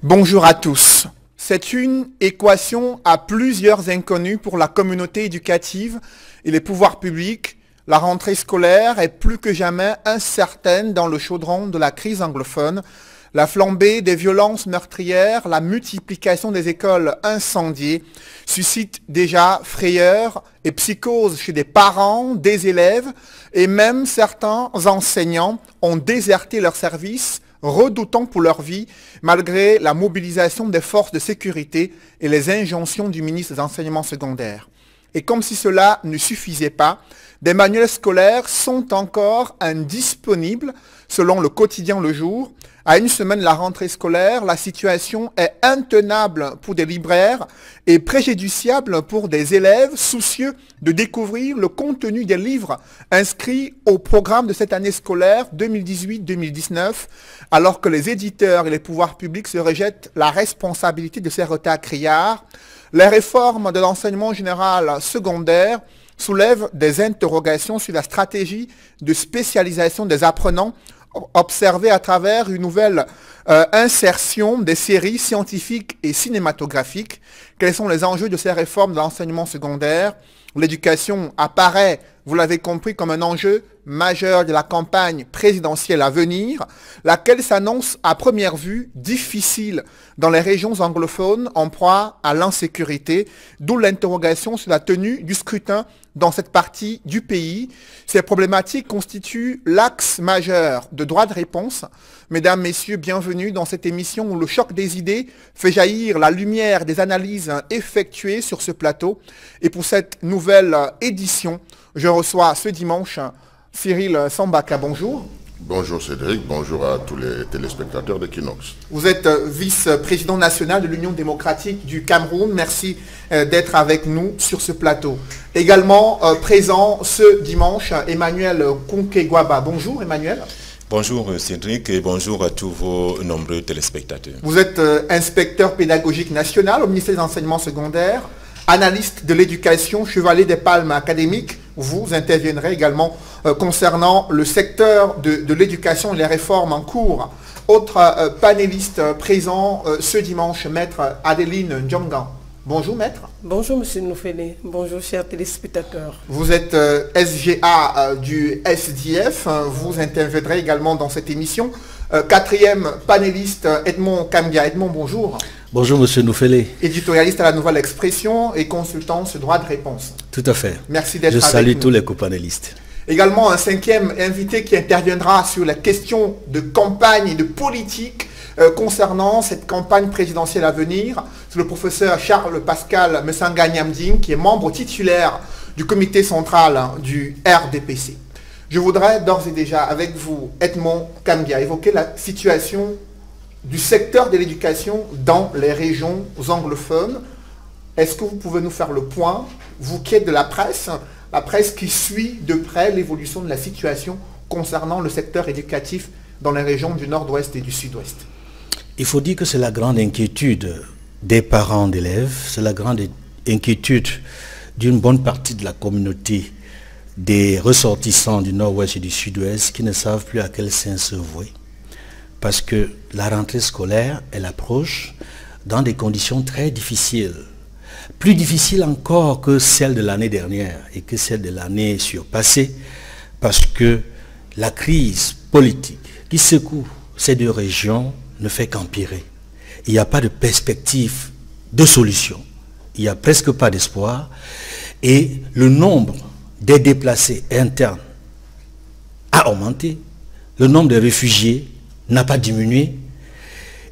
Bonjour à tous. C'est une équation à plusieurs inconnus pour la communauté éducative et les pouvoirs publics. La rentrée scolaire est plus que jamais incertaine dans le chaudron de la crise anglophone. La flambée des violences meurtrières, la multiplication des écoles incendiées suscitent déjà frayeur et psychose chez des parents, des élèves et même certains enseignants ont déserté leur service, redoutant pour leur vie, malgré la mobilisation des forces de sécurité et les injonctions du ministre des Enseignements secondaires. Et comme si cela ne suffisait pas, des manuels scolaires sont encore indisponibles, selon le quotidien Le Jour. À une semaine de la rentrée scolaire, la situation est intenable pour des libraires et préjudiciable pour des élèves soucieux de découvrir le contenu des livres inscrits au programme de cette année scolaire 2018-2019, alors que les éditeurs et les pouvoirs publics se rejettent la responsabilité de ces retards criards. Les réformes de l'enseignement général secondaire soulèvent des interrogations sur la stratégie de spécialisation des apprenants observée à travers une nouvelle insertion des séries scientifiques et cinématographiques. Quels sont les enjeux de ces réformes de l'enseignement secondaire? L'éducation apparaît, vous l'avez compris, comme un enjeu majeur de la campagne présidentielle à venir, laquelle s'annonce à première vue difficile dans les régions anglophones en proie à l'insécurité, d'où l'interrogation sur la tenue du scrutin dans cette partie du pays. Ces problématiques constituent l'axe majeur de droit de réponse. Mesdames, Messieurs, bienvenue dans cette émission où le choc des idées fait jaillir la lumière des analyses effectuées sur ce plateau. Et pour cette nouvelle édition, je reçois ce dimanche Cyril Sambaka. Bonjour. Bonjour Cédric, bonjour à tous les téléspectateurs d'Equinox. Vous êtes vice-président national de l'Union démocratique du Cameroun. Merci d'être avec nous sur ce plateau. Également présent ce dimanche, Emmanuel Konkegwaba. Bonjour Emmanuel. Bonjour Cédric et bonjour à tous vos nombreux téléspectateurs. Vous êtes inspecteur pédagogique national au ministère des Enseignements secondaires, analyste de l'éducation, chevalier des palmes académiques. Vous interviendrez également concernant le secteur de l'éducation et les réformes en cours. Autre panéliste présent ce dimanche, maître Adeline Ndjongan. Bonjour maître. Bonjour monsieur Noufélé, bonjour chers téléspectateurs. Vous êtes SGA du SDF, vous interviendrez également dans cette émission. Quatrième panéliste, Edmond Kamgia. Edmond, bonjour. Bonjour monsieur Noufélé. Éditorialiste à la Nouvelle Expression et consultant ce droit de réponse. Tout à fait. Merci d'être avec nous. Je salue tous les copanélistes. Également un cinquième invité qui interviendra sur la question de campagne et de politique concernant cette campagne présidentielle à venir. C'est le professeur Charles Pascal Mesanga Nyamding qui est membre titulaire du comité central du RDPC. Je voudrais d'ores et déjà avec vous, Edmond Kamgia, évoquer la situation du secteur de l'éducation dans les régions anglophones. Est-ce que vous pouvez nous faire le point, vous qui êtes de la presse qui suit de près l'évolution de la situation concernant le secteur éducatif dans les régions du nord-ouest et du sud-ouest? Il faut dire que c'est la grande inquiétude des parents d'élèves, c'est la grande inquiétude d'une bonne partie de la communauté des ressortissants du nord-ouest et du sud-ouest qui ne savent plus à quel sens se vouer. Parce que la rentrée scolaire, elle approche dans des conditions très difficiles. Plus difficiles encore que celle de l'année dernière et que celle de l'année surpassée, parce que la crise politique qui secoue ces deux régions ne fait qu'empirer. Il n'y a pas de perspective de solution. Il n'y a presque pas d'espoir. Et le nombre des déplacés internes a augmenté. Le nombre de réfugiés n'a pas diminué.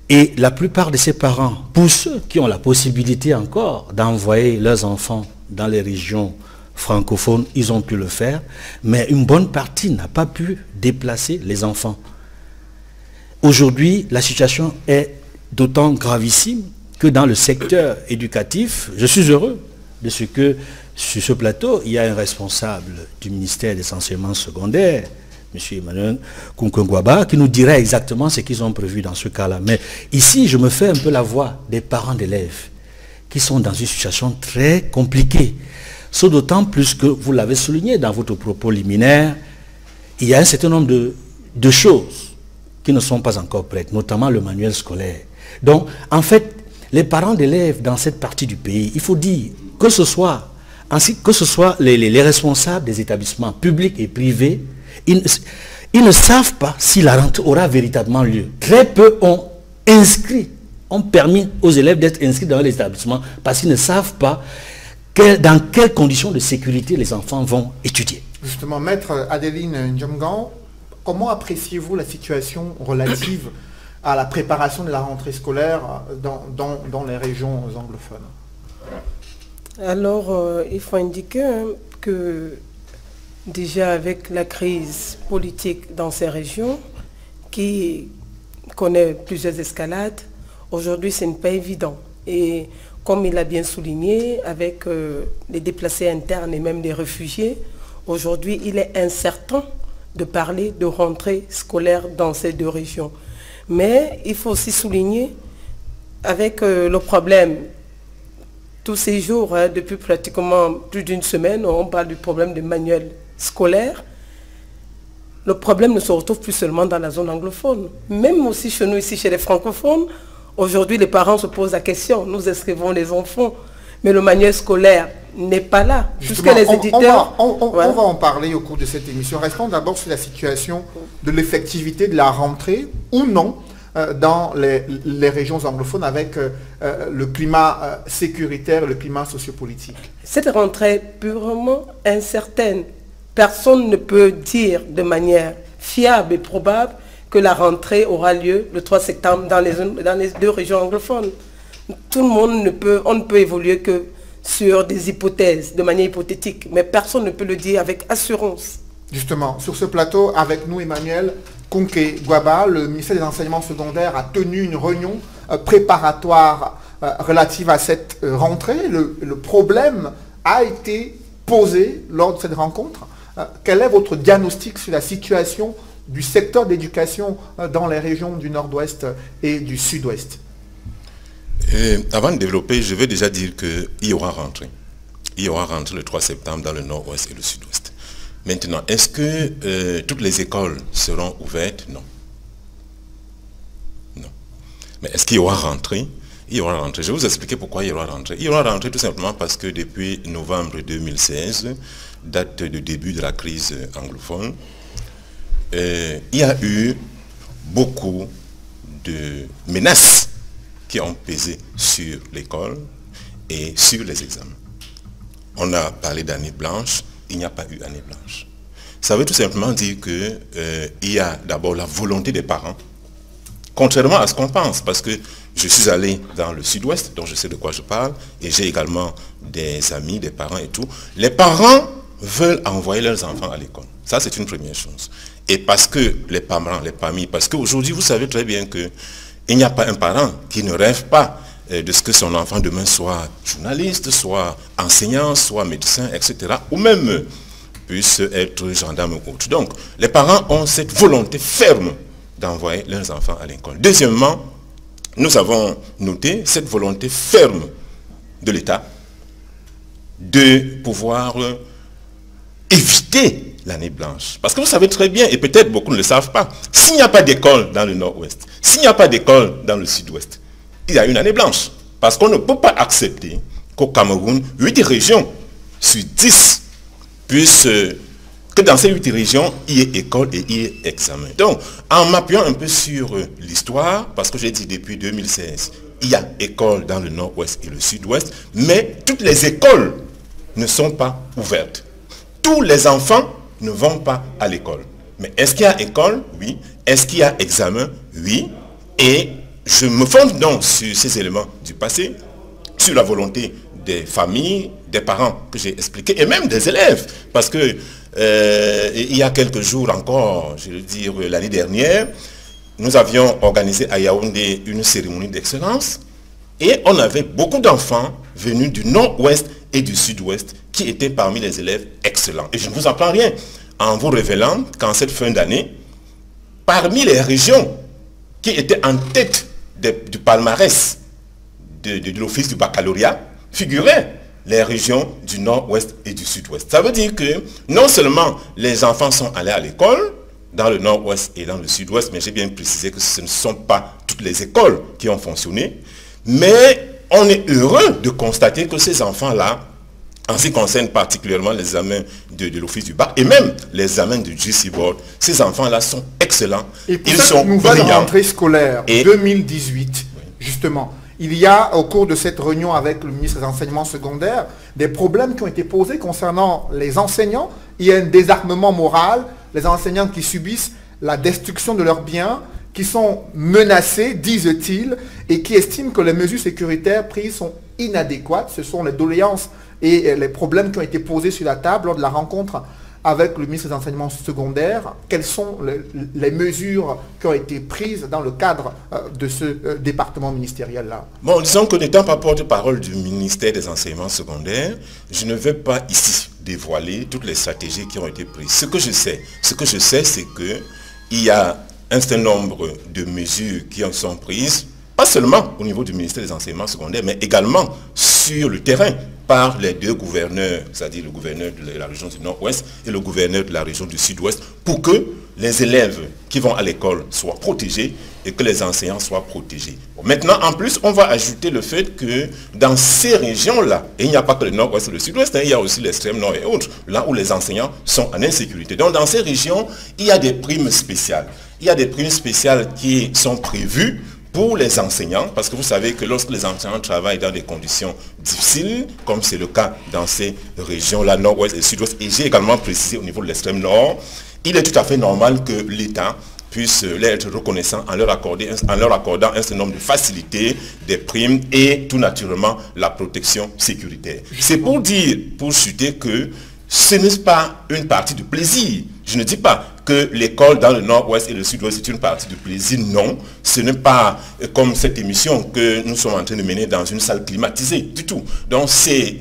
Et la plupart de ces parents, pour ceux qui ont la possibilité encore d'envoyer leurs enfants dans les régions francophones, ils ont pu le faire, mais une bonne partie n'a pas pu déplacer les enfants. Aujourd'hui, la situation est d'autant gravissime que dans le secteur éducatif, je suis heureux de ce que sur ce plateau, il y a un responsable du ministère des Enseignements secondaires, M. Emmanuel Konkegwaba, qui nous dirait exactement ce qu'ils ont prévu dans ce cas-là. Mais ici, je me fais un peu la voix des parents d'élèves qui sont dans une situation très compliquée. Sauf d'autant plus que, vous l'avez souligné dans votre propos liminaire, il y a un certain nombre de choses qui ne sont pas encore prêtes, notamment le manuel scolaire. Donc, en fait, les parents d'élèves dans cette partie du pays, il faut dire que ce soit, les responsables des établissements publics et privés, ils ne savent pas si la rentrée aura véritablement lieu. Très peu ont permis aux élèves d'être inscrits dans les établissements parce qu'ils ne savent pas dans quelles conditions de sécurité les enfants vont étudier. Justement, Maître Adeline Ndjamgan, comment appréciez-vous la situation relative à la préparation de la rentrée scolaire dans les régions anglophones? Alors, il faut indiquer que déjà avec la crise politique dans ces régions, qui connaît plusieurs escalades, aujourd'hui ce n'est pas évident. Et comme il l'a bien souligné, avec les déplacés internes et même les réfugiés, aujourd'hui il est incertain de parler de rentrée scolaire dans ces deux régions. Mais il faut aussi souligner, avec le problème, tous ces jours, depuis pratiquement plus d'une semaine, on parle du problème des manuels scolaires. Le problème ne se retrouve plus seulement dans la zone anglophone. Même aussi chez nous, ici, chez les francophones, aujourd'hui, les parents se posent la question. Nous inscrivons les enfants, mais le manuel scolaire n'est pas là. Justement, puisque les éditeurs... on va en parler au cours de cette émission. Restons d'abord sur la situation de l'effectivité de la rentrée ou non dans les régions anglophones avec le climat sécuritaire et le climat sociopolitique. Cette rentrée est purement incertaine. Personne ne peut dire de manière fiable et probable que la rentrée aura lieu le 3 septembre dans les deux régions anglophones. Tout le monde on ne peut évoluer que sur des hypothèses, de manière hypothétique, mais personne ne peut le dire avec assurance. Justement, sur ce plateau, avec nous, Emmanuel Kounké-Gwaba, le ministère des Enseignements secondaires a tenu une réunion préparatoire relative à cette rentrée. Le problème a été posé lors de cette rencontre. Quel est votre diagnostic sur la situation du secteur d'éducation dans les régions du Nord-Ouest et du Sud-Ouest? Avant de développer, je veux déjà dire qu'il y aura rentrée. Il y aura rentrée le 3 septembre dans le Nord-Ouest et le Sud-Ouest. Maintenant, est-ce que toutes les écoles seront ouvertes? Non. Non. Mais est-ce qu'il y aura rentrée? Il y aura rentrée. Je vais vous expliquer pourquoi il y aura rentrée. Il y aura rentrée tout simplement parce que depuis novembre 2016, date de début de la crise anglophone, il y a eu beaucoup de menaces qui ont pesé sur l'école et sur les examens. On a parlé d'année blanche, il n'y a pas eu année blanche. Ça veut tout simplement dire qu'il y a d'abord la volonté des parents, contrairement à ce qu'on pense, parce que je suis allé dans le Sud-Ouest, donc je sais de quoi je parle, et j'ai également des amis, des parents et tout. Les parents veulent envoyer leurs enfants à l'école. Ça, c'est une première chose. Et parce que les parents, les familles, parce qu'aujourd'hui, vous savez très bien qu'il n'y a pas un parent qui ne rêve pas de ce que son enfant demain soit journaliste, soit enseignant, soit médecin, etc. Ou même puisse être gendarme ou autre. Donc, les parents ont cette volonté ferme d'envoyer leurs enfants à l'école. Deuxièmement, nous avons noté cette volonté ferme de l'État de pouvoir éviter l'année blanche. Parce que vous savez très bien, et peut-être beaucoup ne le savent pas, s'il n'y a pas d'école dans le Nord-Ouest, s'il n'y a pas d'école dans le Sud-Ouest, il y a une année blanche. Parce qu'on ne peut pas accepter qu'au Cameroun, 8 régions sur 10 puissent, que dans ces 8 régions, il y ait école et il y ait examen. Donc, en m'appuyant un peu sur l'histoire, parce que j'ai dit depuis 2016, il y a école dans le Nord-Ouest et le Sud-Ouest, mais toutes les écoles ne sont pas ouvertes. Tous les enfants ne vont pas à l'école. Mais est-ce qu'il y a école? Oui. Est-ce qu'il y a examen? Oui. Et je me fonde donc sur ces éléments du passé, sur la volonté des familles, des parents que j'ai expliqué, et même des élèves. Parce que il y a quelques jours encore, je veux dire l'année dernière, nous avions organisé à Yaoundé une cérémonie d'excellence et on avait beaucoup d'enfants venus du Nord-Ouest et du Sud-Ouest qui étaient parmi les élèves excellents. Et je ne vous apprends rien en vous révélant qu'en cette fin d'année, parmi les régions qui étaient en tête du palmarès de l'office du baccalauréat, figuraient les régions du Nord-Ouest et du Sud-Ouest. Ça veut dire que non seulement les enfants sont allés à l'école, dans le Nord-Ouest et dans le Sud-Ouest, mais j'ai bien précisé que ce ne sont pas toutes toutes les écoles qui ont fonctionné, mais on est heureux de constater que ces enfants-là, en ce qui concerne particulièrement les examens de l'office du bac et même les examens du GC Board, ces enfants-là sont excellents. Et pour ils cette sont nouvelle brillants. rentrée scolaire 2018, justement, il y a au cours de cette réunion avec le ministre des Enseignements secondaires des problèmes qui ont été posés concernant les enseignants. Il y a un désarmement moral, les enseignants qui subissent la destruction de leurs biens, qui sont menacés, disent-ils, et qui estiment que les mesures sécuritaires prises sont inadéquates. Ce sont les doléances et les problèmes qui ont été posés sur la table lors de la rencontre avec le ministre des Enseignements secondaires. Quelles sont les mesures qui ont été prises dans le cadre de ce département ministériel-là? Bon, disons que n'étant pas porte-parole du ministère des Enseignements secondaires, je ne vais pas ici dévoiler toutes les stratégies qui ont été prises. Ce que je sais, c'est qu'il y a un certain nombre de mesures qui en sont prises, pas seulement au niveau du ministère des Enseignements secondaires, mais également sur le terrain par les deux gouverneurs, c'est-à-dire le gouverneur de la région du Nord-Ouest et le gouverneur de la région du Sud-Ouest, pour que les élèves qui vont à l'école soient protégés et que les enseignants soient protégés. Bon, maintenant, en plus, on va ajouter le fait que dans ces régions-là, et il n'y a pas que le Nord-Ouest et le Sud-Ouest, il y a aussi l'extrême Nord et autres, là où les enseignants sont en insécurité. Donc dans ces régions, il y a des primes spéciales. Il y a des primes spéciales qui sont prévues pour les enseignants, parce que vous savez que lorsque les enseignants travaillent dans des conditions difficiles, comme c'est le cas dans ces régions-là, Nord-Ouest et Sud-Ouest, et j'ai également précisé au niveau de l'extrême Nord, il est tout à fait normal que l'État puisse leur être reconnaissant en leur accordant un certain nombre de facilités, des primes et tout naturellement la protection sécuritaire. C'est pour dire, pour chuter que ce n'est pas une partie de plaisir. Je ne dis pas que l'école dans le Nord-Ouest et le Sud-Ouest est une partie de plaisir. Non, ce n'est pas comme cette émission que nous sommes en train de mener dans une salle climatisée du tout. Donc c'est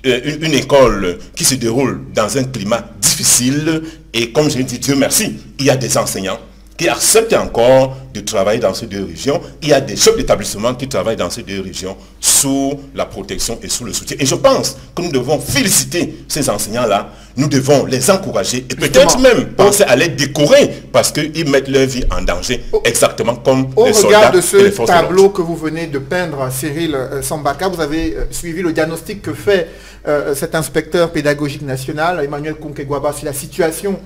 une école qui se déroule dans un climat difficile et comme je l'ai dit, Dieu merci, il y a des enseignants qui acceptent encore de travailler dans ces deux régions. Il y a des chefs d'établissement qui travaillent dans ces deux régions sous la protection et sous le soutien. Et je pense que nous devons féliciter ces enseignants-là, nous devons les encourager et peut-être même penser à les décorer parce qu'ils mettent leur vie en danger exactement comme les soldats et les forces de l'ordre. Au regard de ce tableau que vous venez de peindre, Cyril Sambaka, vous avez suivi le diagnostic que fait cet inspecteur pédagogique national, Emmanuel Konkegwaba, sur la situation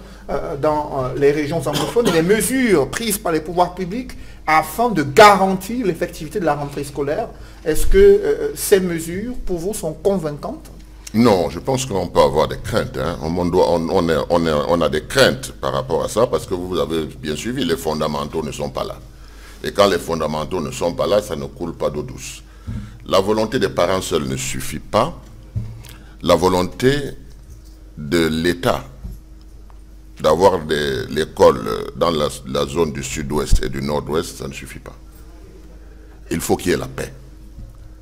dans les régions anglophones et les mesures prises par les pouvoirs publics afin de garantir l'effectivité de la rentrée scolaire. Est-ce que ces mesures, pour vous, sont convaincantes? Non, je pense qu'on peut avoir des craintes. Hein. On a des craintes par rapport à ça parce que vous avez bien suivi, les fondamentaux ne sont pas là. Et quand les fondamentaux ne sont pas là, ça ne coule pas d'eau douce. La volonté des parents seuls ne suffit pas. La volonté de l'État d'avoir l'école dans la zone du Sud-Ouest et du Nord-Ouest, ça ne suffit pas. Il faut qu'il y ait la paix.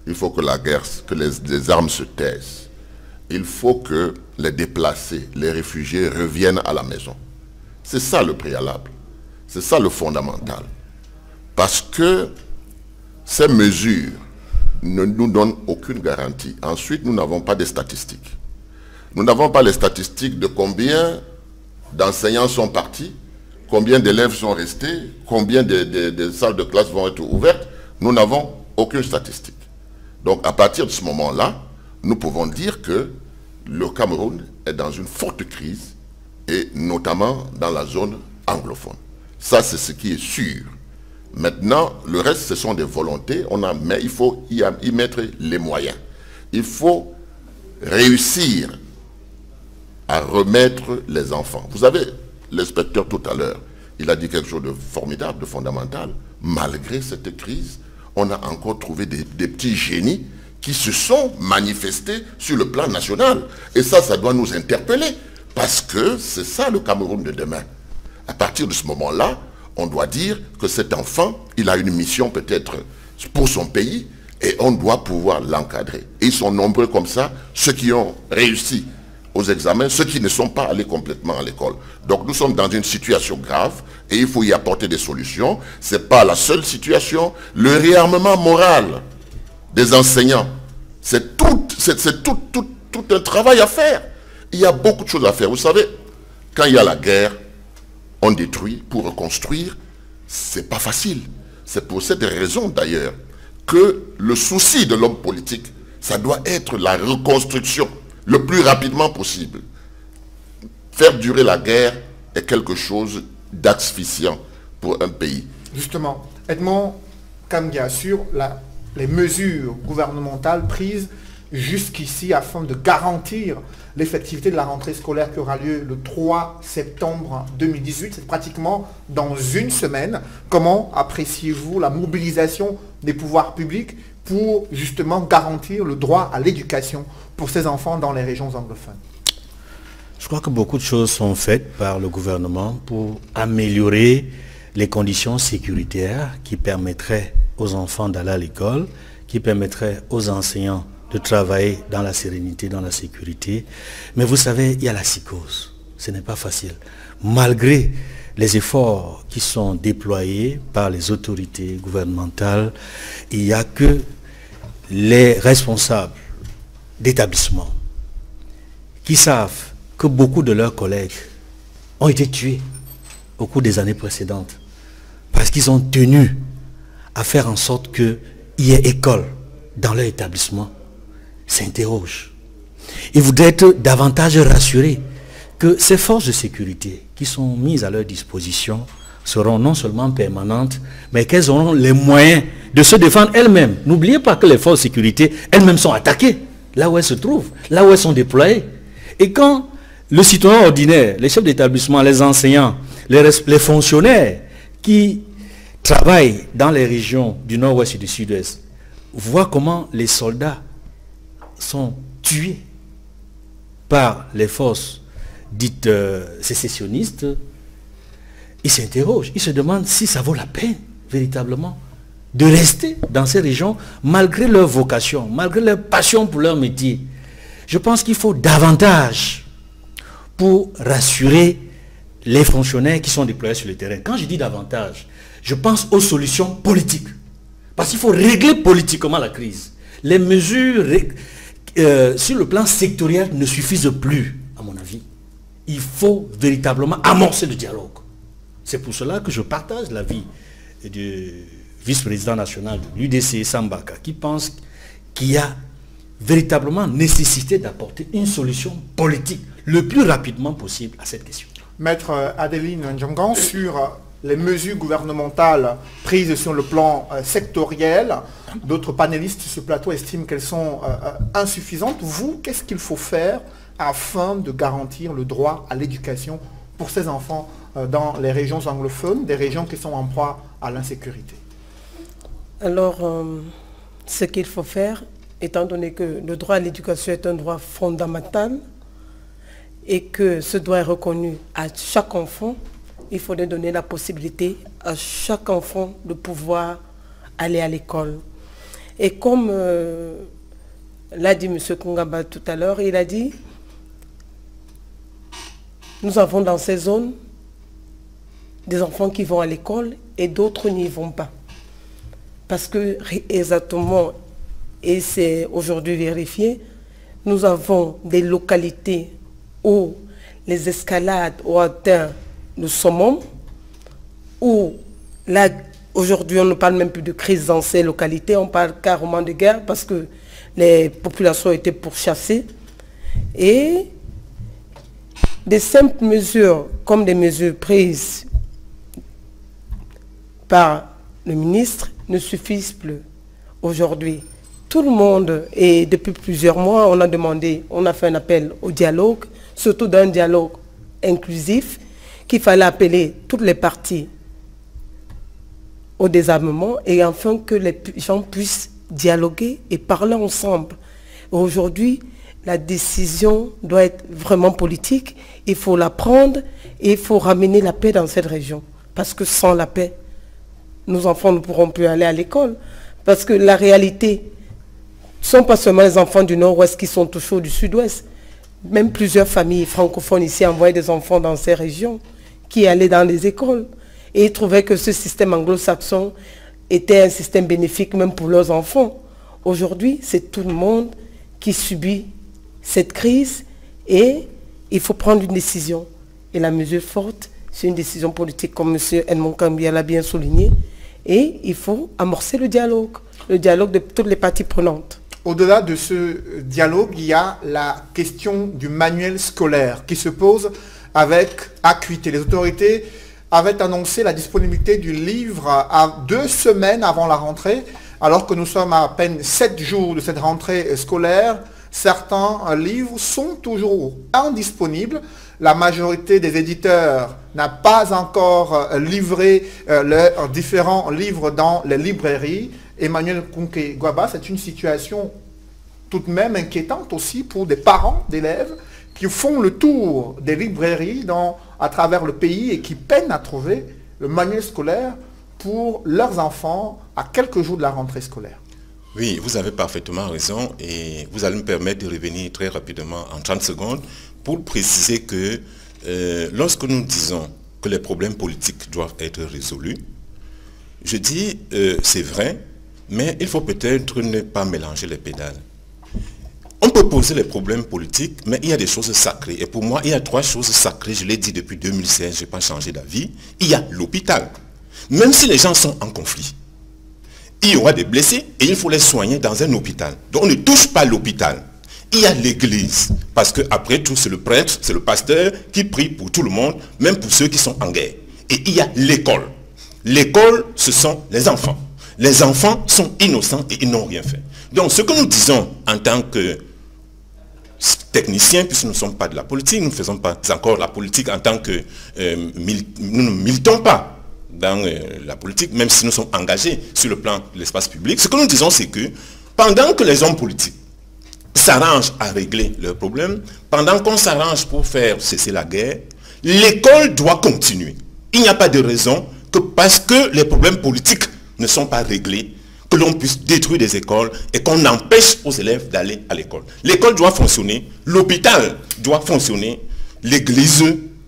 Il faut que la guerre, que les armes se taisent. Il faut que les déplacés, les réfugiés reviennent à la maison. C'est ça le préalable. C'est ça le fondamental. Parce que ces mesures ne nous donnent aucune garantie. Ensuite, nous n'avons pas de statistiques. Nous n'avons pas les statistiques de combien d'enseignants sont partis, combien d'élèves sont restés, combien de salles de classe vont être ouvertes. Nous n'avons aucune statistique. Donc à partir de ce moment-là, nous pouvons dire que le Cameroun est dans une forte crise, et notamment dans la zone anglophone. Ça, c'est ce qui est sûr. Maintenant, le reste, ce sont des volontés, mais il faut y mettre les moyens. Il faut réussir à remettre les enfants. Vous savez, l'inspecteur tout à l'heure, il a dit quelque chose de formidable, de fondamental. Malgré cette crise, on a encore trouvé des petits génies qui se sont manifestés sur le plan national. Et ça doit nous interpeller. Parce que c'est ça le Cameroun de demain. À partir de ce moment-là, on doit dire que cet enfant, il a une mission peut-être pour son pays et on doit pouvoir l'encadrer. Et ils sont nombreux comme ça, ceux qui ont réussi aux examens, ceux qui ne sont pas allés complètement à l'école. Donc nous sommes dans une situation grave et il faut y apporter des solutions. Ce n'est pas la seule situation. Le réarmement moral des enseignants, c'est tout un travail à faire. Il y a beaucoup de choses à faire. Vous savez, quand il y a la guerre, on détruit pour reconstruire. C'est pas facile. C'est pour cette raison d'ailleurs que le souci de l'homme politique, ça doit être la reconstruction le plus rapidement possible. Faire durer la guerre est quelque chose d'asphyxiant pour un pays. Justement, Edmond Kambia, sur les mesures gouvernementales prises jusqu'ici afin de garantir l'effectivité de la rentrée scolaire qui aura lieu le 3 septembre 2018, c'est pratiquement dans une semaine. Comment appréciez-vous la mobilisation des pouvoirs publics pour justement garantir le droit à l'éducation pour ces enfants dans les régions anglophones? Je crois que beaucoup de choses sont faites par le gouvernement pour améliorer les conditions sécuritaires qui permettraient aux enfants d'aller à l'école, qui permettraient aux enseignants de travailler dans la sérénité, dans la sécurité. Mais vous savez, il y a la psychose. Ce n'est pas facile. Malgré les efforts qui sont déployés par les autorités gouvernementales, il n'y a que les responsables d'établissements qui savent que beaucoup de leurs collègues ont été tués au cours des années précédentes parce qu'ils ont tenu à faire en sorte qu'il y ait école dans leur établissement, s'interrogent. Ils voudraient être davantage rassurés que ces forces de sécurité qui sont mises à leur disposition seront non seulement permanentes, mais qu'elles auront les moyens de se défendre elles-mêmes. N'oubliez pas que les forces de sécurité elles-mêmes sont attaquées, là où elles se trouvent, là où elles sont déployées. Et quand le citoyen ordinaire, les chefs d'établissement, les enseignants, les fonctionnaires qui travaillent dans les régions du nord-ouest et du sud-ouest voient comment les soldats sont tués par les forces dites sécessionnistes, ils s'interrogent, ils se demandent si ça vaut la peine véritablement de rester dans ces régions malgré leur vocation, malgré leur passion pour leur métier. Je pense qu'il faut davantage pour rassurer les fonctionnaires qui sont déployés sur le terrain. Quand je dis davantage, je pense aux solutions politiques. Parce qu'il faut régler politiquement la crise. Les mesures sur le plan sectoriel ne suffisent plus, à mon avis. Il faut véritablement amorcer le dialogue. C'est pour cela que je partage l'avis du vice-président national de l'UDC, Sambaka, qui pense qu'il y a véritablement nécessité d'apporter une solution politique le plus rapidement possible à cette question. Maître Adeline Ndjongan, sur les mesures gouvernementales prises sur le plan sectoriel, d'autres panélistes sur ce plateau estiment qu'elles sont insuffisantes. Vous, qu'est-ce qu'il faut faire afin de garantir le droit à l'éducation pour ces enfants dans les régions anglophones, des régions qui sont en proie à l'insécurité? Alors, ce qu'il faut faire, étant donné que le droit à l'éducation est un droit fondamental et que ce droit est reconnu à chaque enfant, il faudrait donner la possibilité à chaque enfant de pouvoir aller à l'école. Et comme l'a dit M. Kungaba tout à l'heure, il a dit, nous avons dans ces zones des enfants qui vont à l'école et d'autres n'y vont pas. Parce que exactement, et c'est aujourd'hui vérifié, nous avons des localités où les escalades ont atteint le summum, où là, aujourd'hui, on ne parle même plus de crise dans ces localités, on parle carrément de guerre parce que les populations étaient pourchassées. Et des simples mesures, comme des mesures prises par le ministre, ne suffisent plus aujourd'hui. Tout le monde, et depuis plusieurs mois, on a demandé, on a fait un appel au dialogue, surtout d'un dialogue inclusif, qu'il fallait appeler toutes les parties au désarmement et afin que les gens puissent dialoguer et parler ensemble. Aujourd'hui, la décision doit être vraiment politique, il faut la prendre et il faut ramener la paix dans cette région. Parce que sans la paix, nos enfants ne pourront plus aller à l'école. Parce que la réalité, ce ne sont pas seulement les enfants du nord-ouest qui sont touchés du sud-ouest. Même plusieurs familles francophones ici envoyaient des enfants dans ces régions qui allaient dans les écoles. Et ils trouvaient que ce système anglo-saxon était un système bénéfique même pour leurs enfants. Aujourd'hui, c'est tout le monde qui subit cette crise et il faut prendre une décision. Et la mesure forte, c'est une décision politique, comme M. Edmond Kambia l'a bien souligné. Et il faut amorcer le dialogue de toutes les parties prenantes. Au-delà de ce dialogue, il y a la question du manuel scolaire qui se pose avec acuité. Les autorités avaient annoncé la disponibilité du livre à 2 semaines avant la rentrée, alors que nous sommes à peine 7 jours de cette rentrée scolaire. Certains livres sont toujours indisponibles. La majorité des éditeurs n'a pas encore livré leurs différents livres dans les librairies. Emmanuel Kunke-Gwaba, c'est une situation tout de même inquiétante aussi pour des parents d'élèves qui font le tour des librairies à travers le pays et qui peinent à trouver le manuel scolaire pour leurs enfants à quelques jours de la rentrée scolaire. Oui, vous avez parfaitement raison et vous allez me permettre de revenir très rapidement en 30 secondes pour préciser que lorsque nous disons que les problèmes politiques doivent être résolus, je dis c'est vrai, mais il faut peut-être ne pas mélanger les pédales. On peut poser les problèmes politiques, mais il y a des choses sacrées. Et pour moi, il y a 3 choses sacrées, je l'ai dit depuis 2016, je n'ai pas changé d'avis. Il y a l'hôpital. Même si les gens sont en conflit, il y aura des blessés et il faut les soigner dans un hôpital. Donc on ne touche pas l'hôpital. Il y a l'église, parce qu'après tout, c'est le prêtre, c'est le pasteur qui prie pour tout le monde, même pour ceux qui sont en guerre. Et il y a l'école. L'école, ce sont les enfants. Les enfants sont innocents et ils n'ont rien fait. Donc ce que nous disons en tant que techniciens, puisque nous ne sommes pas de la politique, nous ne faisons pas encore la politique en tant que... nous ne militons pas dans la politique, même si nous sommes engagés sur le plan de l'espace public. Ce que nous disons, c'est que pendant que les hommes politiques s'arrangent à régler leurs problèmes, pendant qu'on s'arrange pour faire cesser la guerre, l'école doit continuer. Il n'y a pas de raison que parce que les problèmes politiques ne sont pas réglés, que l'on puisse détruire des écoles et qu'on empêche aux élèves d'aller à l'école. L'école doit fonctionner, l'hôpital doit fonctionner, l'église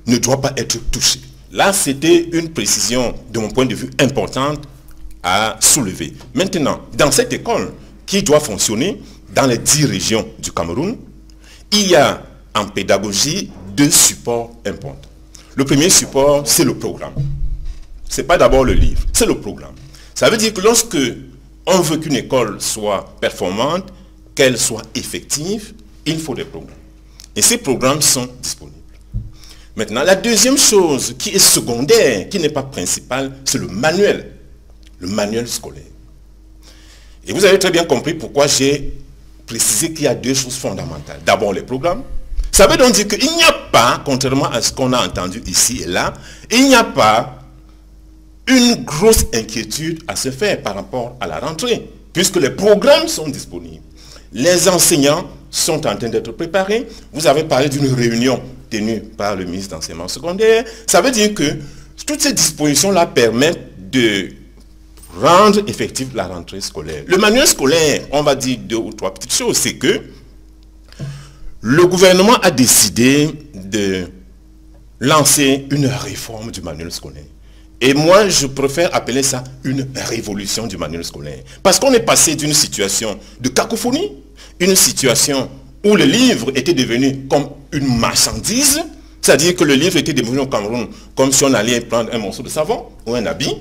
ne doit pas être touchée. Là, c'était une précision, de mon point de vue, importante à soulever. Maintenant, dans cette école qui doit fonctionner dans les 10 régions du Cameroun, il y a en pédagogie 2 supports importants. Le premier support, c'est le programme. Ce n'est pas d'abord le livre, c'est le programme. Ça veut dire que lorsque on veut qu'une école soit performante, qu'elle soit effective, il faut des programmes. Et ces programmes sont disponibles. Maintenant, la deuxième chose qui est secondaire, qui n'est pas principale, c'est le manuel scolaire. Et vous avez très bien compris pourquoi j'ai précisé qu'il y a 2 choses fondamentales. D'abord, les programmes. Ça veut donc dire qu'il n'y a pas, contrairement à ce qu'on a entendu ici et là, il n'y a pas une grosse inquiétude à se faire par rapport à la rentrée, puisque les programmes sont disponibles. Les enseignants sont en train d'être préparés. Vous avez parlé d'une réunion tenue par le ministre d'enseignement secondaire. Ça veut dire que toutes ces dispositions-là permettent de rendre effective la rentrée scolaire. Le manuel scolaire, on va dire 2 ou 3 petites choses, c'est que le gouvernement a décidé de lancer une réforme du manuel scolaire. Et moi, je préfère appeler ça une révolution du manuel scolaire. Parce qu'on est passé d'une situation de cacophonie, une situation où le livre était devenu comme une marchandise, c'est-à-dire que le livre était devenu au Cameroun comme si on allait prendre un morceau de savon ou un habit.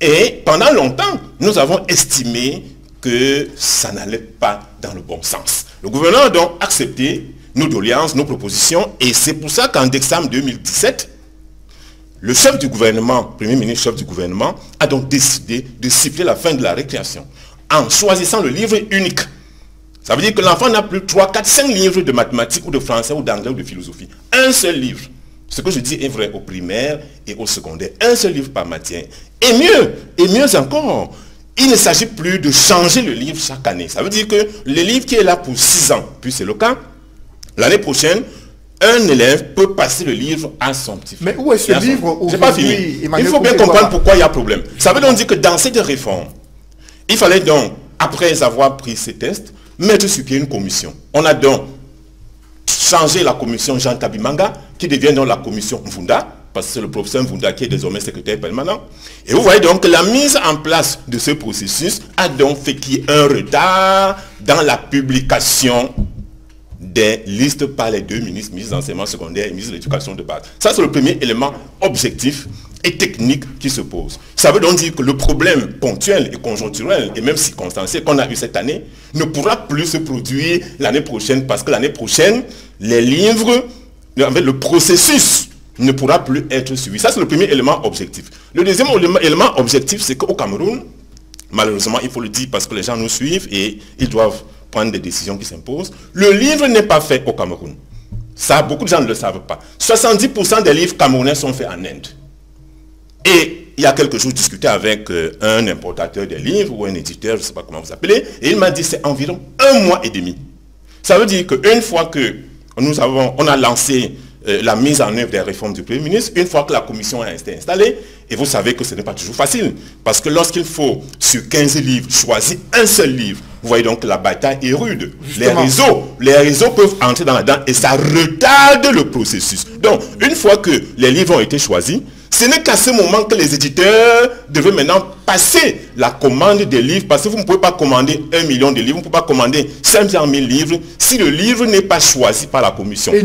Et pendant longtemps, nous avons estimé que ça n'allait pas dans le bon sens. Le gouvernement a donc accepté nos doléances, nos propositions, et c'est pour ça qu'en décembre 2017, le chef du gouvernement, premier ministre chef du gouvernement, a donc décidé de siffler la fin de la récréation en choisissant le livre unique. Ça veut dire que l'enfant n'a plus 3, 4, 5 livres de mathématiques ou de français ou d'anglais ou de philosophie. Un seul livre. Ce que je dis est vrai au primaire et au secondaire. Un seul livre par matière. Et mieux encore, il ne s'agit plus de changer le livre chaque année. Ça veut dire que le livre qui est là pour 6 ans, puis c'est le cas, l'année prochaine, un élève peut passer le livre à son petit frère. Mais où est ce livre? J'ai pas fini. Il faut bien comprendre pourquoi il y a problème. Ça veut donc dire que dans cette réforme, il fallait donc, après avoir pris ces tests, mettre sur pied une commission. On a donc changé la commission Jean Tabimanga, qui devient donc la commission Mvunda, parce que c'est le professeur Mvunda qui est désormais secrétaire permanent. Et vous voyez donc que la mise en place de ce processus a donc fait qu'il y ait un retard dans la publication des listes par les 2 ministres, ministre de l'enseignement secondaire et ministre de l'éducation de base. Ça, c'est le premier élément objectif et techniques qui se posent. Ça veut donc dire que le problème ponctuel et conjoncturel et même circonstanciel qu'on a eu cette année ne pourra plus se produire l'année prochaine parce que l'année prochaine, les livres, le processus ne pourra plus être suivi. Ça, c'est le premier élément objectif. Le deuxième élément objectif, c'est qu'au Cameroun, malheureusement, il faut le dire parce que les gens nous suivent et ils doivent prendre des décisions qui s'imposent. Le livre n'est pas fait au Cameroun. Ça, beaucoup de gens ne le savent pas. 70% des livres camerounais sont faits en Inde. Et il y a quelque chose discuté avec un importateur des livres ou un éditeur, je ne sais pas comment vous appelez, et il m'a dit c'est environ 1 mois et demi. Ça veut dire qu'une fois que on a lancé la mise en œuvre des réformes du Premier ministre, une fois que la commission a été installée, et vous savez que ce n'est pas toujours facile, parce que lorsqu'il faut, sur 15 livres, choisir un seul livre, vous voyez donc que la bataille est rude. Les réseaux peuvent entrer dans la dent et ça retarde le processus. Donc, une fois que les livres ont été choisis, ce n'est qu'à ce moment que les éditeurs devaient maintenant passer la commande des livres, parce que vous ne pouvez pas commander 1 million de livres, vous ne pouvez pas commander 500 000 livres si le livre n'est pas choisi par la commission. Et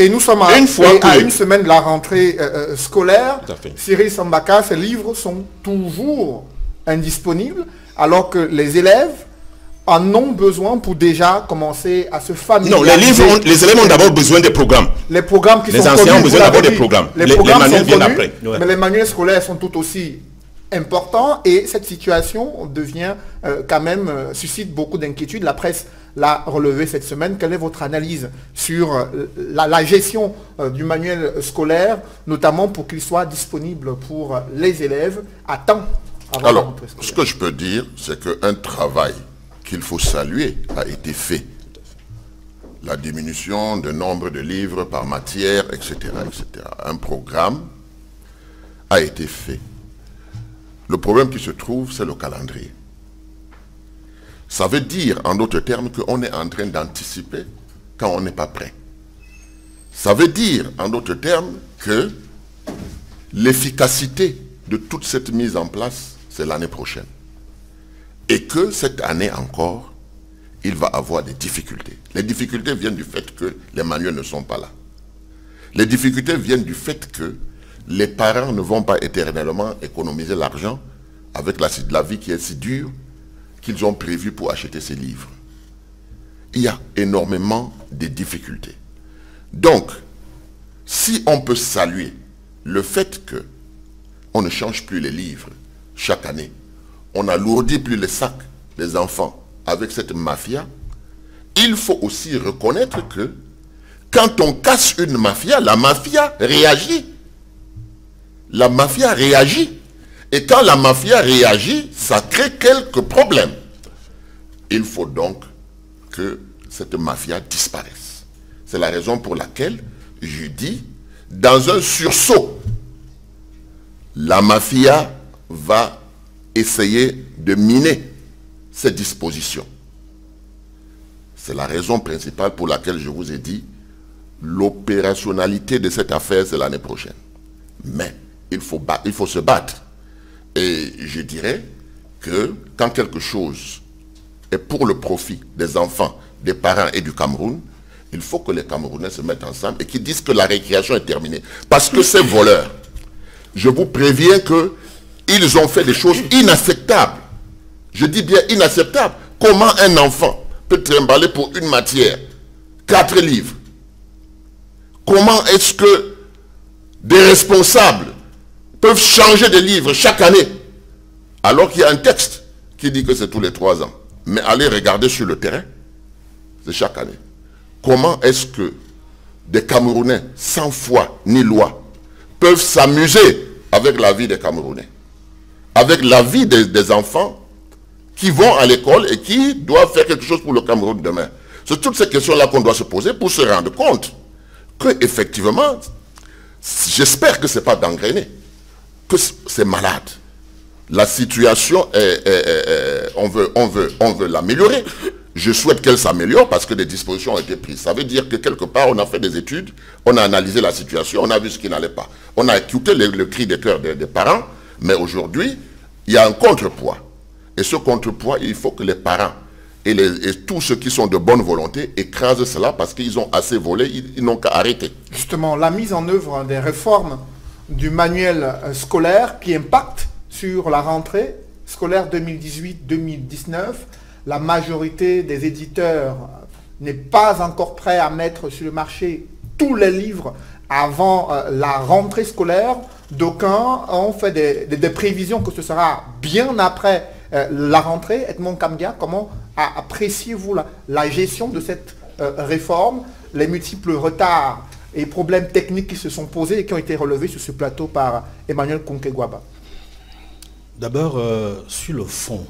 nous sommes à une semaine de la rentrée scolaire. Cyril Sambaka, ces livres sont toujours indisponibles, alors que les élèves en ont besoin pour déjà commencer à se familiariser. Non, les élèves ont d'abord besoin des programmes. Les programmes qui sont connus. Les enseignants ont besoin d'abord des programmes. Les manuels viennent après. Mais les manuels scolaires sont tout aussi importants et cette situation devient quand même, suscite beaucoup d'inquiétudes. La presse l'a relevé cette semaine. Quelle est votre analyse sur la gestion du manuel scolaire, notamment pour qu'il soit disponible pour les élèves à temps avant la rentrée scolaire? Ce que je peux dire, c'est qu'un travail qu'il faut saluer a été fait. La diminution du nombre de livres par matière, etc., etc. Un programme a été fait. Le problème qui se trouve, c'est le calendrier. Ça veut dire, en d'autres termes, qu'on est en train d'anticiper quand on n'est pas prêt. Ça veut dire, en d'autres termes, que l'efficacité de toute cette mise en place, c'est l'année prochaine. Et que cette année encore, il va avoir des difficultés. Les difficultés viennent du fait que les manuels ne sont pas là. Les difficultés viennent du fait que les parents ne vont pas éternellement économiser l'argent avec la vie qui est si dure qu'ils ont prévu pour acheter ces livres. Il y a énormément de difficultés. Donc, si on peut saluer le fait qu'on ne change plus les livres chaque année, on n'alourdit plus les sacs des enfants avec cette mafia, il faut aussi reconnaître que quand on casse une mafia, la mafia réagit. La mafia réagit. Et quand la mafia réagit, ça crée quelques problèmes. Il faut donc que cette mafia disparaisse. C'est la raison pour laquelle je dis, dans un sursaut, la mafia va essayer de miner ces dispositions. C'est la raison principale pour laquelle je vous ai dit l'opérationnalité de cette affaire, c'est l'année prochaine. Mais il faut se battre. Et je dirais que quand quelque chose est pour le profit des enfants, des parents et du Cameroun, il faut que les Camerounais se mettent ensemble et qu'ils disent que la récréation est terminée. Parce que ces voleurs, je vous préviens qu'ils ont fait des choses inacceptables. Je dis bien inacceptables. Comment un enfant peut trimballer pour une matière 4 livres? Comment est-ce que des responsables peuvent changer de livre chaque année alors qu'il y a un texte qui dit que c'est tous les 3 ans? Mais allez regarder sur le terrain, c'est chaque année. Comment est-ce que des Camerounais sans foi ni loi peuvent s'amuser avec la vie des Camerounais, avec la vie des enfants qui vont à l'école et qui doivent faire quelque chose pour le Cameroun demain? C'est toutes ces questions-là qu'on doit se poser pour se rendre compte que effectivement, j'espère que ce n'est pas d'engrainer, que c'est malade. La situation, on veut l'améliorer. Je souhaite qu'elle s'améliore parce que des dispositions ont été prises. Ça veut dire que quelque part, on a fait des études, on a analysé la situation, on a vu ce qui n'allait pas. On a écouté le cri des cœurs des parents, mais aujourd'hui, il y a un contrepoids. Et ce contrepoids, il faut que les parents et tous ceux qui sont de bonne volonté écrasent cela parce qu'ils ont assez volé, ils n'ont qu'à arrêter. Justement, la mise en œuvre des réformes du manuel scolaire qui impacte sur la rentrée scolaire 2018-2019. La majorité des éditeurs n'est pas encore prêt à mettre sur le marché tous les livres avant la rentrée scolaire. D'aucuns ont fait des prévisions que ce sera bien après la rentrée. Edmond Kamgia, comment appréciez-vous la gestion de cette réforme, les multiples retards et problèmes techniques qui se sont posés et qui ont été relevés sur ce plateau par Emmanuel Konkegwaba? D'abord, sur le fond,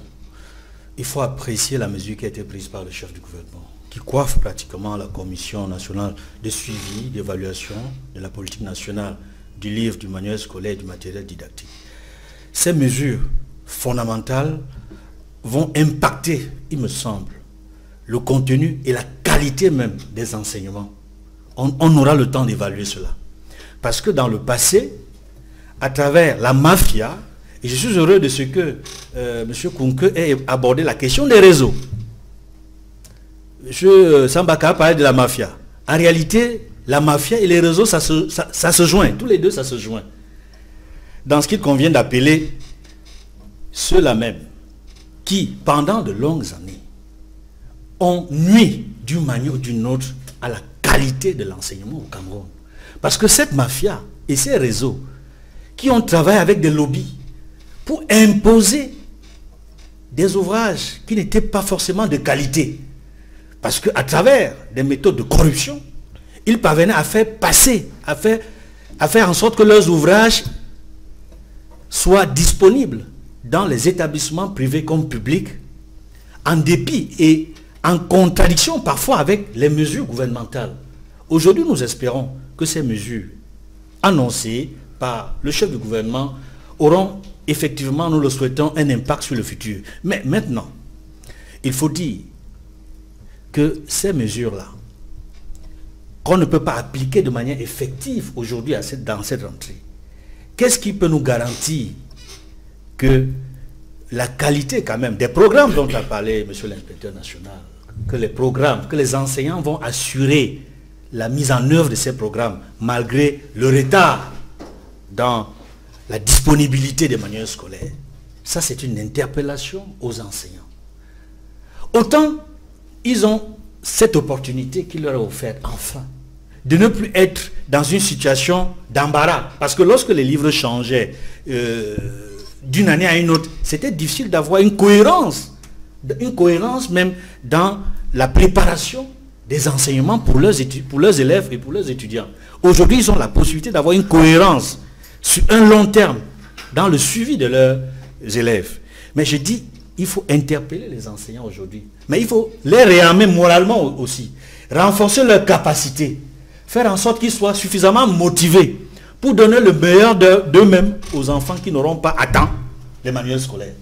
il faut apprécier la mesure qui a été prise par le chef du gouvernement, qui coiffe pratiquement la Commission nationale de suivi, d'évaluation de la politique nationale, du livre, du manuel scolaire, du matériel didactique. Ces mesures fondamentales vont impacter, il me semble, le contenu et la qualité même des enseignements. On aura le temps d'évaluer cela. Parce que dans le passé, à travers la mafia, et je suis heureux de ce que M. Kounke ait abordé la question des réseaux. M. Sambaka a parlé de la mafia. En réalité, la mafia et les réseaux, ça se joint. Tous les deux, ça se joint. Dans ce qu'il convient d'appeler ceux-là même qui, pendant de longues années, ont nui d'une manière ou d'une autre à la qualité de l'enseignement au Cameroun. Parce que cette mafia et ces réseaux qui ont travaillé avec des lobbies pour imposer des ouvrages qui n'étaient pas forcément de qualité. Parce qu'à travers des méthodes de corruption, ils parvenaient à faire passer, à faire en sorte que leurs ouvrages soient disponibles dans les établissements privés comme publics, en dépit et en contradiction parfois avec les mesures gouvernementales. Aujourd'hui, nous espérons que ces mesures annoncées par le chef du gouvernement auront effectivement, nous le souhaitons, un impact sur le futur. Mais maintenant, il faut dire que ces mesures-là, qu'on ne peut pas appliquer de manière effective aujourd'hui dans cette rentrée, qu'est-ce qui peut nous garantir que la qualité quand même des programmes dont a parlé M. l'inspecteur national, que les programmes, que les enseignants vont assurer la mise en œuvre de ces programmes malgré le retard dans la disponibilité des manuels scolaires. Ça, c'est une interpellation aux enseignants. Autant, ils ont cette opportunité qui leur est offerte, enfin, de ne plus être dans une situation d'embarras. Parce que lorsque les livres changeaient d'une année à une autre, c'était difficile d'avoir une cohérence même dans la préparation des enseignements pour leurs élèves et pour leurs étudiants. Aujourd'hui, ils ont la possibilité d'avoir une cohérence sur un long terme dans le suivi de leurs élèves. Mais je dis, il faut interpeller les enseignants aujourd'hui. Mais il faut les réarmer moralement aussi. Renforcer leur capacité. Faire en sorte qu'ils soient suffisamment motivés pour donner le meilleur d'eux-mêmes aux enfants qui n'auront pas à temps les manuels scolaires.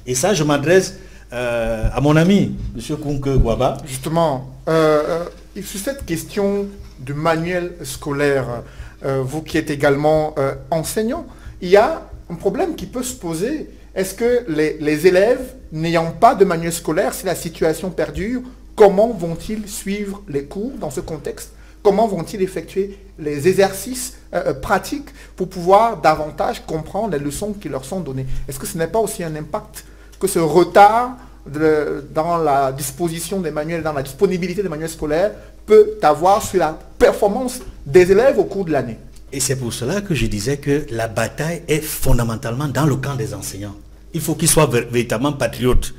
Et ça, je m'adresse à mon ami, M. Konkegwaba. Justement, sur cette question du manuel scolaire, vous qui êtes également enseignant, il y a un problème qui peut se poser. Est-ce que les élèves n'ayant pas de manuel scolaire, si la situation perdure, comment vont-ils suivre les cours dans ce contexte? Comment vont-ils effectuer les exercices pratiques pour pouvoir davantage comprendre les leçons qui leur sont données? Est-ce que ce n'est pas aussi un impact que ce retard dans la disposition des manuels, dans la disponibilité des manuels scolaires peut avoir sur la performance des élèves au cours de l'année? Et c'est pour cela que je disais que la bataille est fondamentalement dans le camp des enseignants. Il faut qu'ils soient véritablement patriotes.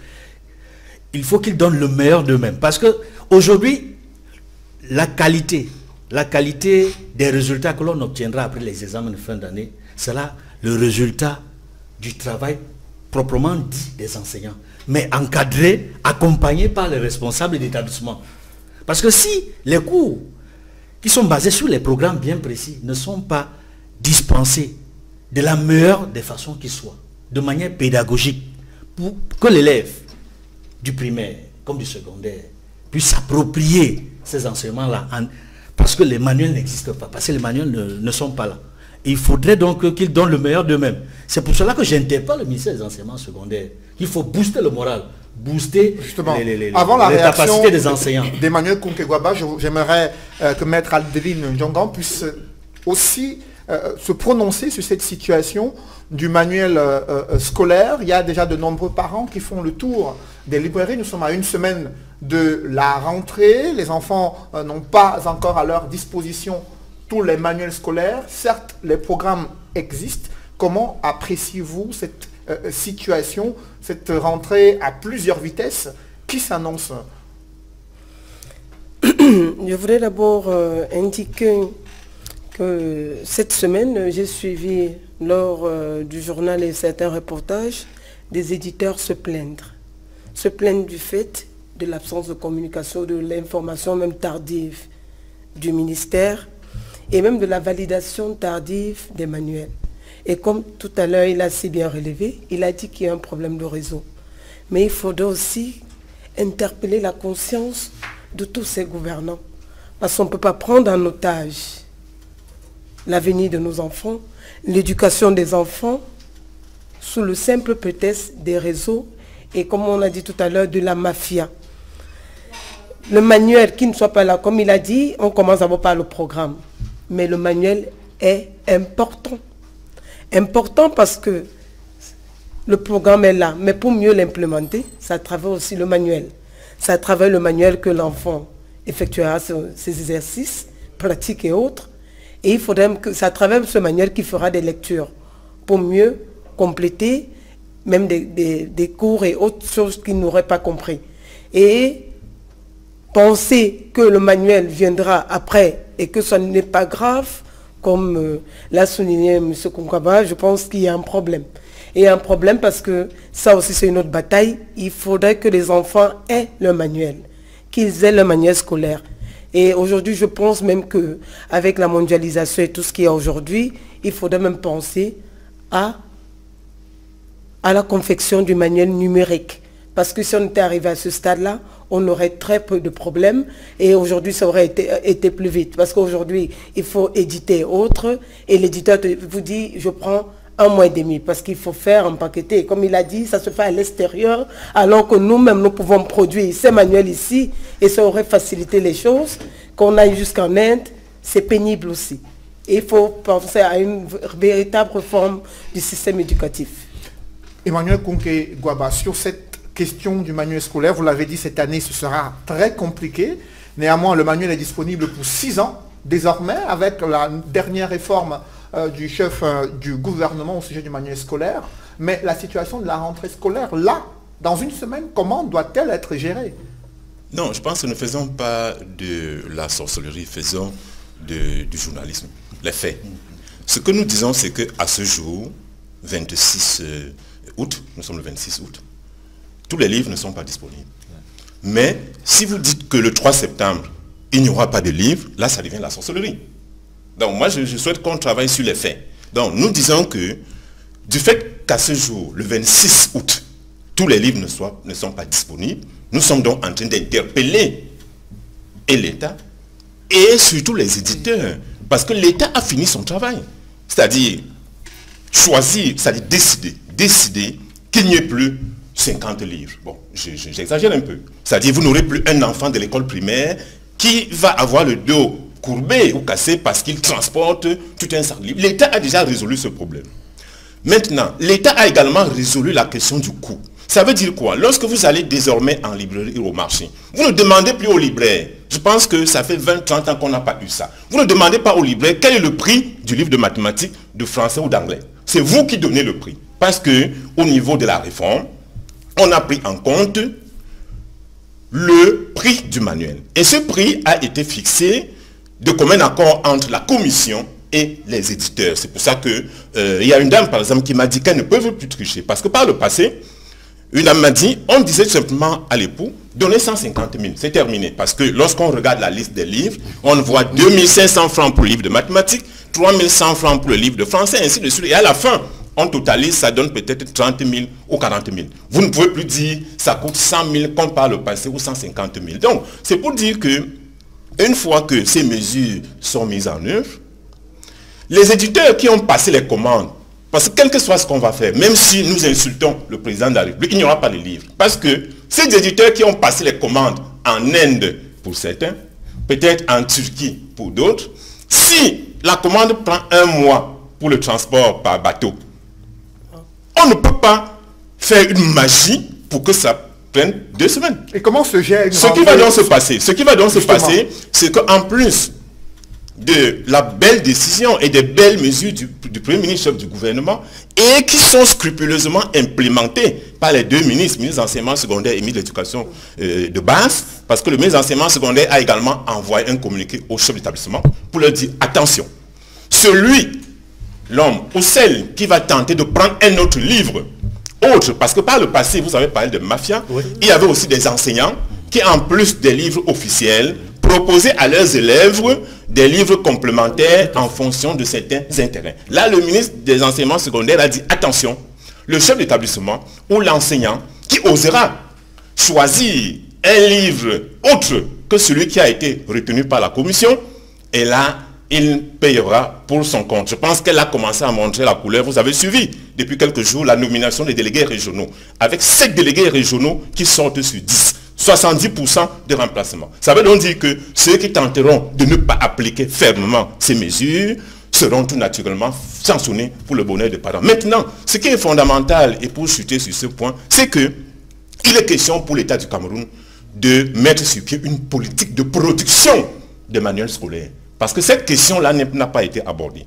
Il faut qu'ils donnent le meilleur d'eux-mêmes. Parce qu'aujourd'hui, la qualité des résultats que l'on obtiendra après les examens de fin d'année, c'est là le résultat du travail proprement dit des enseignants. Mais encadré, accompagné par les responsables d'établissement. Parce que si les cours qui sont basés sur les programmes bien précis ne sont pas dispensés de la meilleure des façons qui soient, de manière pédagogique, pour que l'élève du primaire comme du secondaire puisse s'approprier ces enseignements-là, parce que les manuels n'existent pas, parce que les manuels ne sont pas là. Et il faudrait donc qu'ils donnent le meilleur d'eux-mêmes. C'est pour cela que j'interpelle le ministère des enseignements secondaires. Il faut booster le moral, booster les capacités des enseignants. D'Emmanuel Konkegwaba, j'aimerais que Maître Adeline Ndjongan puisse aussi se prononcer sur cette situation du manuel scolaire. Il y a déjà de nombreux parents qui font le tour des librairies. Nous sommes à une semaine de la rentrée. Les enfants n'ont pas encore à leur disposition tous les manuels scolaires. Certes, les programmes existent. Comment appréciez-vous cette situation, cette rentrée à plusieurs vitesses qui s'annonce? Je voudrais d'abord indiquer que cette semaine, j'ai suivi lors du journal et certains reportages des éditeurs se plaindre du fait de l'absence de communication, de l'information même tardive du ministère et même de la validation tardive des manuels. Et comme tout à l'heure, il a si bien relevé, il a dit qu'il y a un problème de réseau. Mais il faudrait aussi interpeller la conscience de tous ces gouvernants. Parce qu'on ne peut pas prendre en otage l'avenir de nos enfants, l'éducation des enfants, sous le simple prétexte des réseaux et, comme on a dit tout à l'heure, de la mafia. Le manuel qui ne soit pas là, comme il a dit, on commence d'abord par le programme. Mais le manuel est important. Important parce que le programme est là, mais pour mieux l'implémenter, ça travaille aussi le manuel. Ça travaille le manuel que l'enfant effectuera ses exercices, pratiques et autres. Et il faudrait que ça travaille ce manuel qui fera des lectures pour mieux compléter même des cours et autres choses qu'il n'aurait pas compris. Et penser que le manuel viendra après et que ça n'est pas grave, comme l'a souligné M. Konkaba, je pense qu'il y a un problème. Et un problème parce que ça aussi c'est une autre bataille. Il faudrait que les enfants aient le manuel, qu'ils aient le manuel scolaire. Et aujourd'hui, je pense même qu'avec la mondialisation et tout ce qu'il y a aujourd'hui, il faudrait même penser à la confection du manuel numérique. Parce que si on était arrivé à ce stade-là, on aurait très peu de problèmes et aujourd'hui ça aurait été plus vite. Parce qu'aujourd'hui, il faut éditer autre et l'éditeur vous dit, je prends 1 mois et demi parce qu'il faut faire empaqueter. Comme il a dit, ça se fait à l'extérieur alors que nous-mêmes, nous pouvons produire ces manuels ici et ça aurait facilité les choses. Qu'on aille jusqu'en Inde, c'est pénible aussi. Et il faut penser à une véritable réforme du système éducatif. Emmanuel Kounke-Gwaba, sur cette question du manuel scolaire, vous l'avez dit, cette année, ce sera très compliqué. Néanmoins, le manuel est disponible pour 6 ans, désormais, avec la dernière réforme du chef du gouvernement au sujet du manuel scolaire. Mais la situation de la rentrée scolaire, là, dans une semaine, comment doit-elle être gérée? Non, je pense que ne faisons pas de la sorcellerie, faisons du journalisme, les faits. Ce que nous disons, c'est qu'à ce jour, 26 août, nous sommes le 26 août, tous les livres ne sont pas disponibles. Mais si vous dites que le 3 septembre, il n'y aura pas de livres, là, ça devient la sorcellerie. Donc moi, je souhaite qu'on travaille sur les faits. Donc nous disons que du fait qu'à ce jour, le 26 août, tous les livres ne sont pas disponibles, nous sommes donc en train d'interpeller l'État et surtout les éditeurs. Parce que l'État a fini son travail. C'est-à-dire choisir, c'est-à-dire décider qu'il n'y ait plus 50 livres. Bon, j'exagère un peu. C'est-à-dire vous n'aurez plus un enfant de l'école primaire qui va avoir le dos courbé ou cassé parce qu'il transporte tout un sac de livres. L'État a déjà résolu ce problème. Maintenant, l'État a également résolu la question du coût. Ça veut dire quoi? Lorsque vous allez désormais en librairie ou au marché, vous ne demandez plus au libraire. Je pense que ça fait 20-30 ans qu'on n'a pas eu ça. Vous ne demandez pas au libraire quel est le prix du livre de mathématiques, de français ou d'anglais. C'est vous qui donnez le prix. Parce que au niveau de la réforme, on a pris en compte le prix du manuel. Et ce prix a été fixé de commun accord entre la commission et les éditeurs. C'est pour ça que il y a une dame, par exemple, qui m'a dit qu'elle ne peut plus tricher. Parce que par le passé, une dame m'a dit, on disait simplement à l'époux, donnez 150 000, c'est terminé. Parce que lorsqu'on regarde la liste des livres, on voit 2500 francs pour le livre de mathématiques, 3100 francs pour le livre de français, ainsi de suite. Et à la fin, on totalise, ça donne peut-être 30 000 ou 40 000. Vous ne pouvez plus dire, ça coûte 100 000 comme par le passé ou 150 000. Donc, c'est pour dire que, une fois que ces mesures sont mises en œuvre, les éditeurs qui ont passé les commandes, parce que quel que soit ce qu'on va faire, même si nous insultons le président de la République, il n'y aura pas de livre. Parce que ces éditeurs qui ont passé les commandes en Inde pour certains, peut-être en Turquie pour d'autres, si la commande prend 1 mois pour le transport par bateau, on ne peut pas faire une magie pour que ça prenne 2 semaines. Et comment se gère Ce qui va donc se passer, c'est qu'en plus de la belle décision et des belles mesures du Premier ministre, chef du gouvernement, et qui sont scrupuleusement implémentées par les 2 ministres, ministre de l'enseignement secondaire et ministre de l'éducation de base, parce que le ministre de l'enseignement secondaire a également envoyé un communiqué au chef d'établissement pour leur dire, attention, l'homme ou celle qui va tenter de prendre un autre livre, autre, parce que par le passé, vous avez parlé de mafia, oui. Il y avait aussi des enseignants qui, en plus des livres officiels, proposaient à leurs élèves des livres complémentaires en fonction de certains intérêts. Là, le ministre des enseignements secondaires a dit, attention, le chef d'établissement ou l'enseignant qui osera choisir un livre autre que celui qui a été retenu par la commission, et là, il payera pour son compte. Je pense qu'elle a commencé à montrer la couleur. Vous avez suivi depuis quelques jours la nomination des délégués régionaux, avec 7 délégués régionaux qui sortent sur 10. 70% de remplacement. Ça veut donc dire que ceux qui tenteront de ne pas appliquer fermement ces mesures seront tout naturellement sanctionnés pour le bonheur des parents. Maintenant, ce qui est fondamental, et pour chuter sur ce point, c'est que il est question pour l'État du Cameroun de mettre sur pied une politique de production des manuels scolaires. Parce que cette question-là n'a pas été abordée.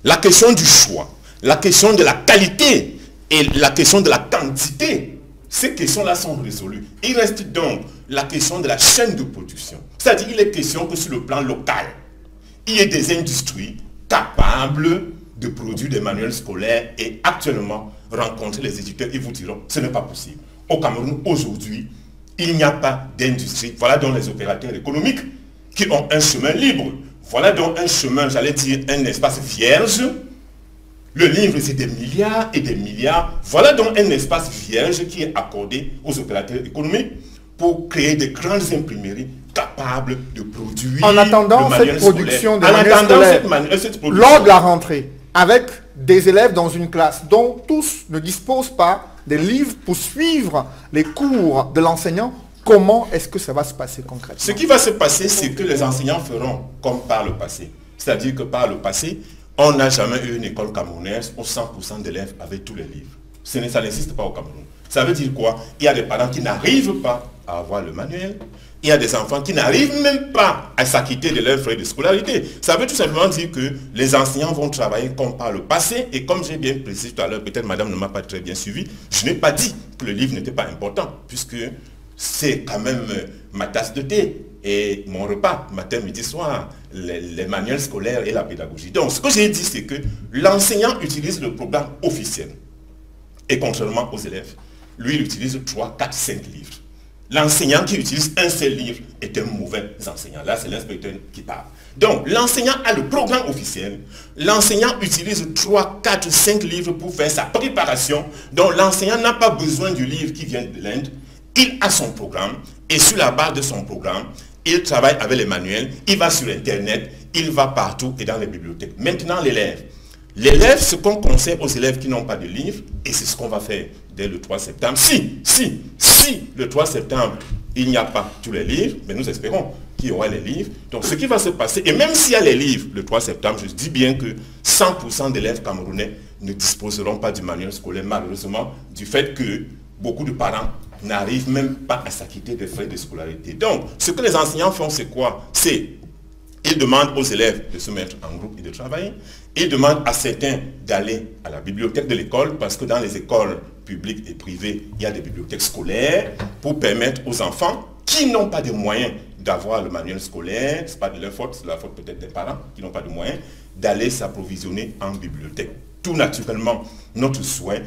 La question du choix, la question de la qualité et la question de la quantité, ces questions-là sont résolues. Il reste donc la question de la chaîne de production. C'est-à-dire qu'il est question que sur le plan local, il y ait des industries capables de produire des manuels scolaires et actuellement rencontrer les éditeurs et vous diront ce n'est pas possible. Au Cameroun, aujourd'hui, il n'y a pas d'industrie. Voilà donc les opérateurs économiques qui ont un chemin libre. Voilà donc un chemin, j'allais dire, un espace vierge. Le livre, c'est des milliards et des milliards. Voilà donc un espace vierge qui est accordé aux opérateurs économiques pour créer des grandes imprimeries capables de produire. En attendant cette production de manuels scolaires, lors de la rentrée, avec des élèves dans une classe dont tous ne disposent pas des livres pour suivre les cours de l'enseignant, comment est-ce que ça va se passer concrètement? Ce qui va se passer, c'est que les enseignants feront comme par le passé. C'est-à-dire que par le passé, on n'a jamais eu une école camerounaise où 100% d'élèves avaient tous les livres. Ça n'existe pas au Cameroun. Ça veut dire quoi? Il y a des parents qui n'arrivent pas à avoir le manuel. Il y a des enfants qui n'arrivent même pas à s'acquitter de leurs frais de scolarité. Ça veut tout simplement dire que les enseignants vont travailler comme par le passé. Et comme j'ai bien précisé tout à l'heure, peut-être madame ne m'a pas très bien suivi, je n'ai pas dit que le livre n'était pas important, puisque c'est quand même ma tasse de thé et mon repas, matin, midi, soir, les manuels scolaires et la pédagogie. Donc, ce que j'ai dit, c'est que l'enseignant utilise le programme officiel. Et contrairement aux élèves, lui, il utilise 3, 4, 5 livres. L'enseignant qui utilise un seul livre est un mauvais enseignant. Là, c'est l'inspecteur qui parle. Donc, l'enseignant a le programme officiel. L'enseignant utilise 3, 4, 5 livres pour faire sa préparation. Donc, l'enseignant n'a pas besoin du livre qui vient de l'Inde. Il a son programme et sur la base de son programme, il travaille avec les manuels, il va sur Internet, il va partout et dans les bibliothèques. Maintenant, l'élève. L'élève, ce qu'on conseille aux élèves qui n'ont pas de livre, et c'est ce qu'on va faire dès le 3 septembre. Si le 3 septembre, il n'y a pas tous les livres, mais nous espérons qu'il y aura les livres. Donc, ce qui va se passer, et même s'il y a les livres le 3 septembre, je dis bien que 100% d'élèves camerounais ne disposeront pas du manuel scolaire, malheureusement, du fait que beaucoup de parents n'arrivent même pas à s'acquitter des frais de scolarité. Donc, ce que les enseignants font, c'est quoi? C'est, ils demandent aux élèves de se mettre en groupe et de travailler. Ils demandent à certains d'aller à la bibliothèque de l'école, parce que dans les écoles publiques et privées, il y a des bibliothèques scolaires pour permettre aux enfants qui n'ont pas de moyens d'avoir le manuel scolaire, ce n'est pas de leur faute, c'est la faute peut-être des parents qui n'ont pas de moyens, d'aller s'approvisionner en bibliothèque. Tout naturellement, notre souhait,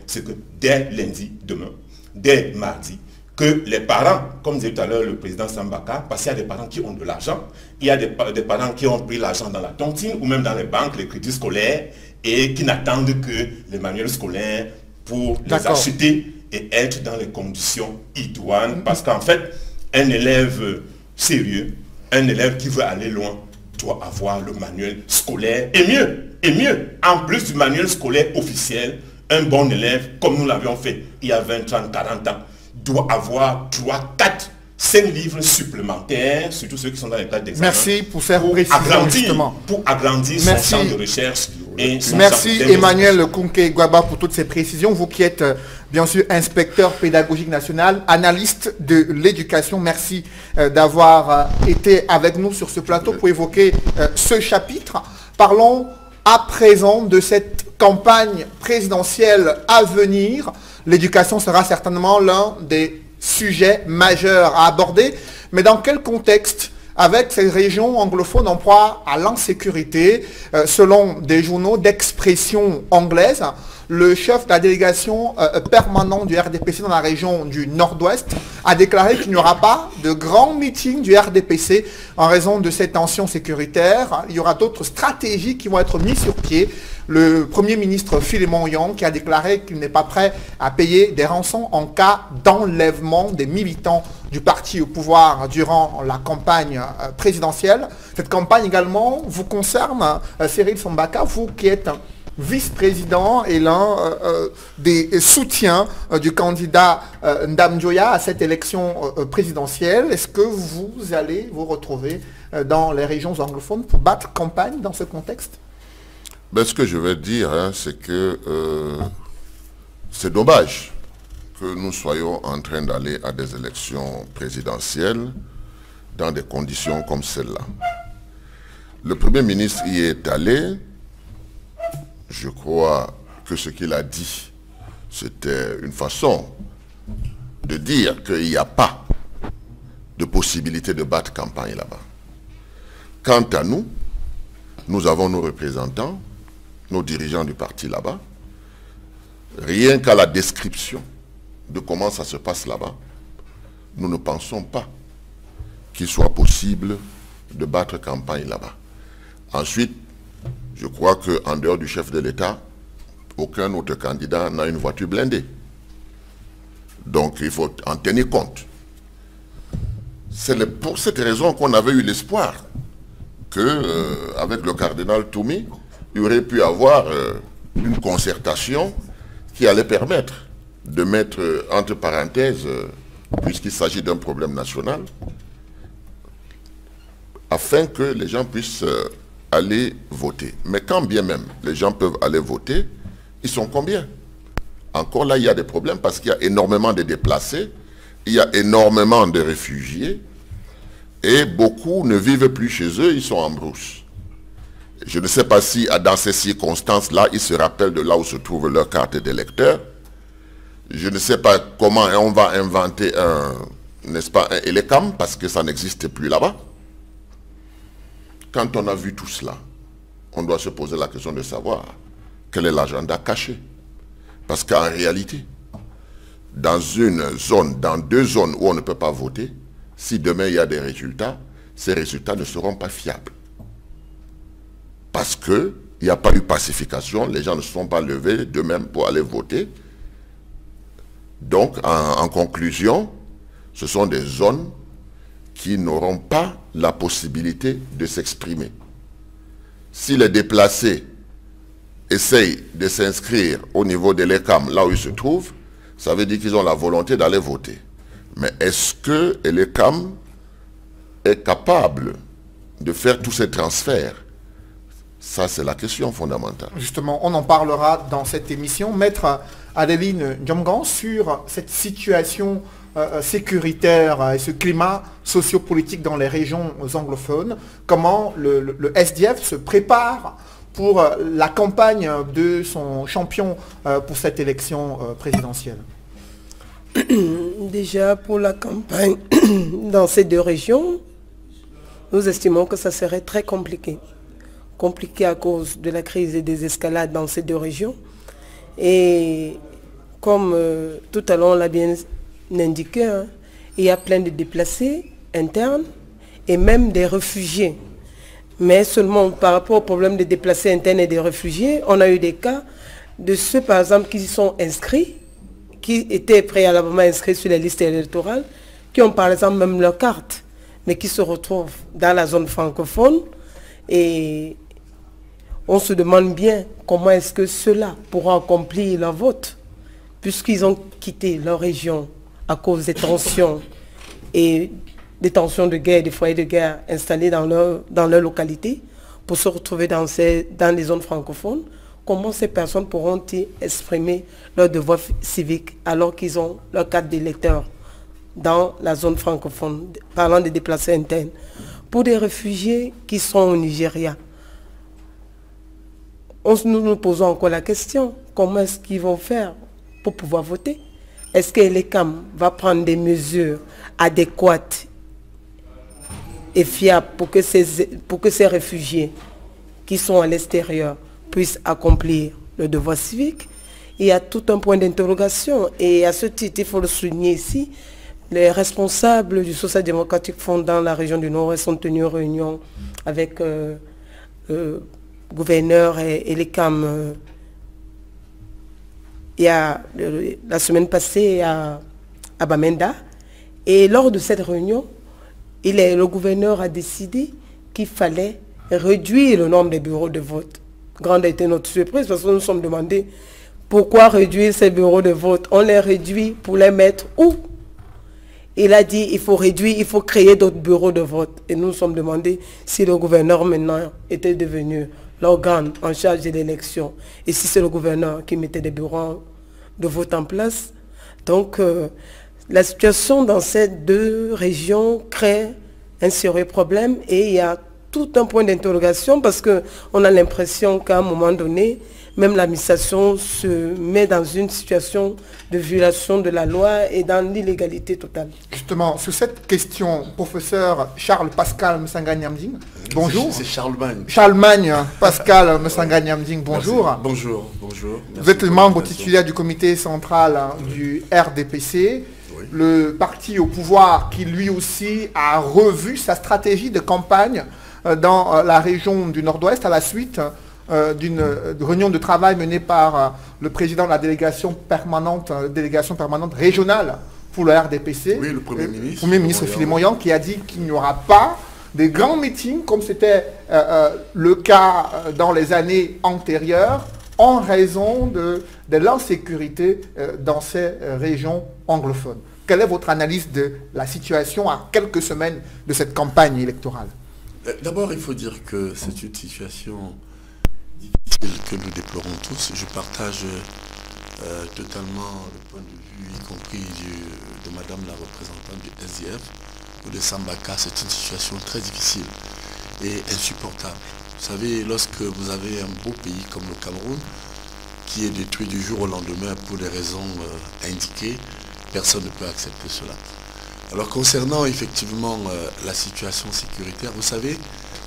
c'est que dès lundi, demain, dès mardi, que les parents, comme disait tout à l'heure le président Sambaka, parce qu'il y a des parents qui ont de l'argent, il y a des parents qui ont pris l'argent dans la tontine ou même dans les banques, les crédits scolaires, et qui n'attendent que les manuels scolaires pour les acheter et être dans les conditions idoines. Parce qu'en fait, un élève sérieux, un élève qui veut aller loin, doit avoir le manuel scolaire. Et mieux, en plus du manuel scolaire officiel, un bon élève, comme nous l'avions fait il y a 20, 30, 40 ans, doit avoir 3, 4 5 livres supplémentaires, surtout ceux qui sont dans les classes d'examen. Merci pour cette précision, justement. Pour agrandir son champ de recherche. Et merci Emmanuel Kunke-Gwaba pour toutes ces précisions. Vous qui êtes bien sûr inspecteur pédagogique national, analyste de l'éducation, merci d'avoir été avec nous sur ce plateau pour évoquer ce chapitre. Parlons à présent de cette campagne présidentielle à venir. L'éducation sera certainement l'un des sujets majeurs à aborder, mais dans quel contexte? Avec ces régions anglophones en proie à l'insécurité, selon des journaux d'expression anglaise, le chef de la délégation permanente du RDPC dans la région du Nord-Ouest a déclaré qu'il n'y aura pas de grand meeting du RDPC en raison de ces tensions sécuritaires. Il y aura d'autres stratégies qui vont être mises sur pied. Le Premier ministre Philemon Yang qui a déclaré qu'il n'est pas prêt à payer des rançons en cas d'enlèvement des militants du parti au pouvoir durant la campagne présidentielle. Cette campagne également vous concerne, Cyril Sombaka, vous qui êtes vice-président et l'un des soutiens du candidat Ndamjoya à cette élection présidentielle. Est-ce que vous allez vous retrouver dans les régions anglophones pour battre campagne dans ce contexte? Ce que je veux dire, c'est que c'est dommage que nous soyons en train d'aller à des élections présidentielles dans des conditions comme celle-là. Le Premier ministre y est allé. Je crois que ce qu'il a dit, c'était une façon de dire qu'il n'y a pas de possibilité de battre campagne là-bas. Quant à nous, nous avons nos représentants, nos dirigeants du parti là-bas. Rien qu'à la description de comment ça se passe là-bas, nous ne pensons pas qu'il soit possible de battre campagne là-bas. Ensuite, je crois qu'en dehors du chef de l'État, aucun autre candidat n'a une voiture blindée. Donc il faut en tenir compte. C'est pour cette raison qu'on avait eu l'espoir qu'avec le cardinal Toumi, il y aurait pu avoir une concertation qui allait permettre de mettre entre parenthèses, puisqu'il s'agit d'un problème national, afin que les gens puissent aller voter. Mais quand bien même les gens peuvent aller voter, ils sont combien? Encore là, il y a des problèmes parce qu'il y a énormément de déplacés, il y a énormément de réfugiés, et beaucoup ne vivent plus chez eux, ils sont en brousse. Je ne sais pas si dans ces circonstances-là, ils se rappellent de là où se trouve leur carte d'électeur. Je ne sais pas comment on va inventer n'est-ce pas, un Elecam, parce que ça n'existe plus là-bas. Quand on a vu tout cela, on doit se poser la question de savoir quel est l'agenda caché. Parce qu'en réalité, dans une zone, dans 2 zones où on ne peut pas voter, si demain il y a des résultats, ces résultats ne seront pas fiables. Parce qu'il n'y a pas eu pacification, les gens ne se sont pas levés d'eux-mêmes pour aller voter. Donc, en conclusion, ce sont des zones qui n'auront pas la possibilité de s'exprimer. Si les déplacés essayent de s'inscrire au niveau de l'ECAM, là où ils se trouvent, ça veut dire qu'ils ont la volonté d'aller voter. Mais est-ce que l'ECAM est capable de faire tous ces transferts? Ça, c'est la question fondamentale. Justement, on en parlera dans cette émission. Maître Adeline Djamgan, sur cette situation sécuritaire et ce climat sociopolitique dans les régions anglophones, comment le SDF se prépare pour la campagne de son champion pour cette élection présidentielle? Déjà, pour la campagne dans ces 2 régions, nous estimons que ça serait très compliqué. Compliqué à cause de la crise et des escalades dans ces 2 régions. Et comme tout à l'heure on l'a bien indiqué, il y a plein de déplacés internes et même des réfugiés. Mais seulement par rapport au problème des déplacés internes et des réfugiés, on a eu des cas de ceux par exemple qui sont inscrits, qui étaient préalablement inscrits sur les listes électorales, qui ont par exemple même leur carte, mais qui se retrouvent dans la zone francophone. Et on se demande bien comment est-ce que ceux-là pourront accomplir leur vote, puisqu'ils ont quitté leur région à cause des tensions et des tensions de guerre, des foyers de guerre installés dans leur localité pour se retrouver dans les zones francophones, comment ces personnes pourront-ils exprimer leurs devoirs civiques alors qu'ils ont leur carte d'électeur dans la zone francophone, parlant des déplacés internes? Pour des réfugiés qui sont au Nigeria, nous nous posons encore la question, comment est-ce qu'ils vont faire pour pouvoir voter? Est-ce que l'ECAM va prendre des mesures adéquates et fiables pour que ces réfugiés qui sont à l'extérieur puissent accomplir le devoir civique? Il y a tout un point d'interrogation et à ce titre, il faut le souligner ici, les responsables du Social Democratic Front dans la région du Nord-Ouest ont tenu une réunion avec le gouverneur et l'ECAM la semaine passée à Bamenda. Et lors de cette réunion, le gouverneur a décidé qu'il fallait réduire le nombre des bureaux de vote. Grande a été notre surprise parce que nous nous sommes demandé pourquoi réduire ces bureaux de vote. On les réduit pour les mettre où? Il a dit il faut réduire, il faut créer d'autres bureaux de vote. Et nous nous sommes demandé si le gouverneur maintenant était devenu l'organe en charge de l'élection. Et si c'est le gouverneur qui mettait des bureaux de vote en place. Donc la situation dans ces deux régions crée un sérieux problème et il y a tout un point d'interrogation parce qu'on a l'impression qu'à un moment donné, même l'administration se met dans une situation de violation de la loi et dans l'illégalité totale. Justement, sur cette question, professeur Charles Pascal Msanga-Nyamding, bonjour. C'est Charlemagne. Charlemagne Pascal Msanga-Nyamding, bonjour. Merci. Bonjour, bonjour. Vous êtes le membre titulaire du comité central du RDPC, oui. Le parti au pouvoir qui lui aussi a revu sa stratégie de campagne dans la région du Nord-Ouest à la suite d'une réunion de travail menée par le président de la délégation permanente régionale pour le RDPC, oui, le Premier ministre. Premier ministre Philémon Yang, qui a dit qu'il n'y aura pas de grands meetings comme c'était le cas dans les années antérieures en raison de l'insécurité dans ces régions anglophones. Quelle est votre analyse de la situation à quelques semaines de cette campagne électorale? D'abord, il faut dire que c'est une situation difficile que nous déplorons tous. Je partage totalement le point de vue, y compris de Madame la représentante du SDF ou de Sambaka. C'est une situation très difficile et insupportable. Vous savez, lorsque vous avez un beau pays comme le Cameroun, qui est détruit du jour au lendemain pour des raisons indiquées, personne ne peut accepter cela. Alors concernant effectivement la situation sécuritaire, vous savez,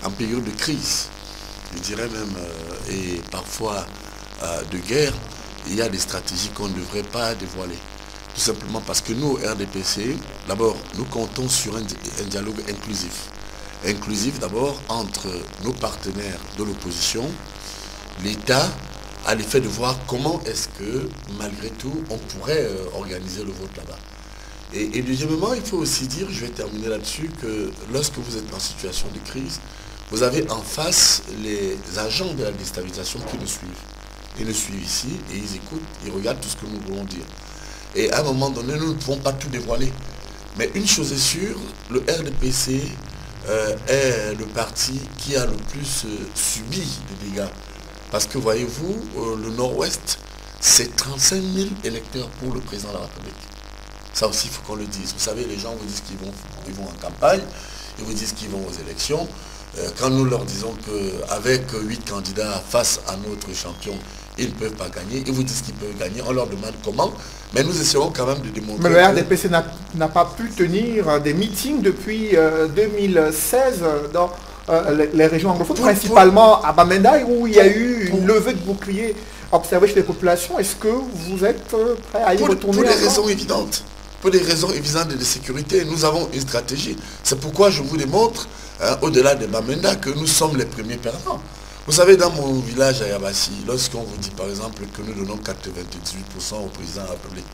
en période de crise, je dirais même, et parfois de guerre, il y a des stratégies qu'on ne devrait pas dévoiler. Tout simplement parce que nous, au RDPC, d'abord, nous comptons sur un dialogue inclusif. Inclusif d'abord entre nos partenaires de l'opposition, l'État, à l'effet de voir comment est-ce que, malgré tout, on pourrait organiser le vote là-bas. Et deuxièmement, il faut aussi dire, je vais terminer là-dessus, que lorsque vous êtes en situation de crise, vous avez en face les agents de la déstabilisation qui nous suivent. Ils nous suivent ici et ils écoutent, ils regardent tout ce que nous voulons dire. Et à un moment donné, nous ne pouvons pas tout dévoiler. Mais une chose est sûre, le RDPC est le parti qui a le plus subi de dégâts. Parce que voyez-vous, le Nord-Ouest, c'est 35 000 électeurs pour le président de la République. Ça aussi, il faut qu'on le dise. Vous savez, les gens vous disent qu'ils vont en campagne, ils vous disent qu'ils vont aux élections. Quand nous leur disons qu'avec 8 candidats face à notre champion, ils ne peuvent pas gagner, ils vous disent qu'ils peuvent gagner, on leur demande comment, mais nous essayons quand même de démontrer... Mais le RDPC n'a pas pu tenir des meetings depuis 2016 dans les régions anglophones, principalement à Bamenda, où il y a eu une levée de boucliers observée chez les populations. Est-ce que vous êtes prêt à y retourner? Pour des raisons évidentes. Pour des raisons évidentes de sécurité, nous avons une stratégie. C'est pourquoi je vous démontre, au-delà de Bamenda, que nous sommes les premiers perdants. Vous savez, dans mon village à Yabassi, lorsqu'on vous dit par exemple que nous donnons 98% au président de la République,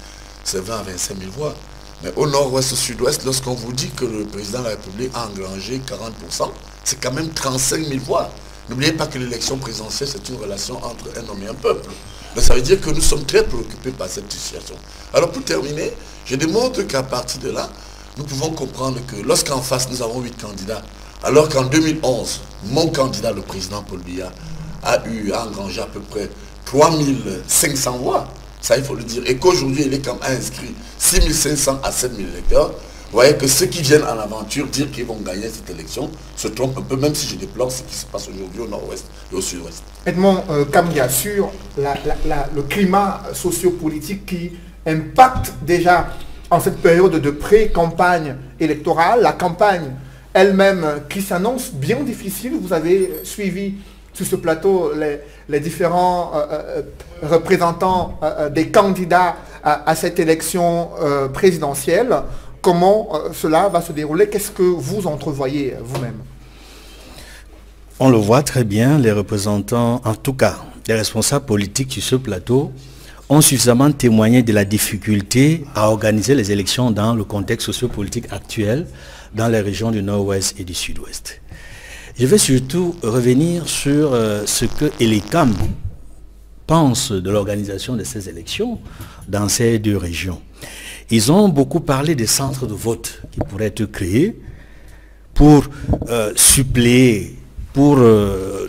c'est 20 à 25 000 voix. Mais au nord-ouest, au sud-ouest, lorsqu'on vous dit que le président de la République a engrangé 40%, c'est quand même 35 000 voix. N'oubliez pas que l'élection présidentielle, c'est une relation entre un homme et un peuple. Mais ça veut dire que nous sommes très préoccupés par cette situation. Alors pour terminer, je démontre qu'à partir de là, nous pouvons comprendre que lorsqu'en face nous avons 8 candidats, alors qu'en 2011, mon candidat, le président Paul Biya, a engrangé à peu près 3500 voix, ça il faut le dire, et qu'aujourd'hui il est quand même inscrit 6500 à 7000 électeurs, vous voyez que ceux qui viennent en aventure dire qu'ils vont gagner cette élection se trompent un peu, même si je déplore ce qui se passe aujourd'hui au nord-ouest et au sud-ouest. Edmond Kamdia, sur le climat sociopolitique qui impacte déjà en cette période de pré-campagne électorale, la campagne elle-même qui s'annonce bien difficile. Vous avez suivi sur ce plateau les différents représentants des candidats à cette élection présidentielle. Comment cela va se dérouler? Qu'est-ce que vous entrevoyez vous-même? On le voit très bien, les représentants, en tout cas les responsables politiques sur ce plateau, ont suffisamment témoigné de la difficulté à organiser les élections dans le contexte sociopolitique actuel dans les régions du nord-ouest et du sud-ouest. Je vais surtout revenir sur ce que ELECAM pense de l'organisation de ces élections dans ces deux régions. Ils ont beaucoup parlé des centres de vote qui pourraient être créés pour suppléer, pour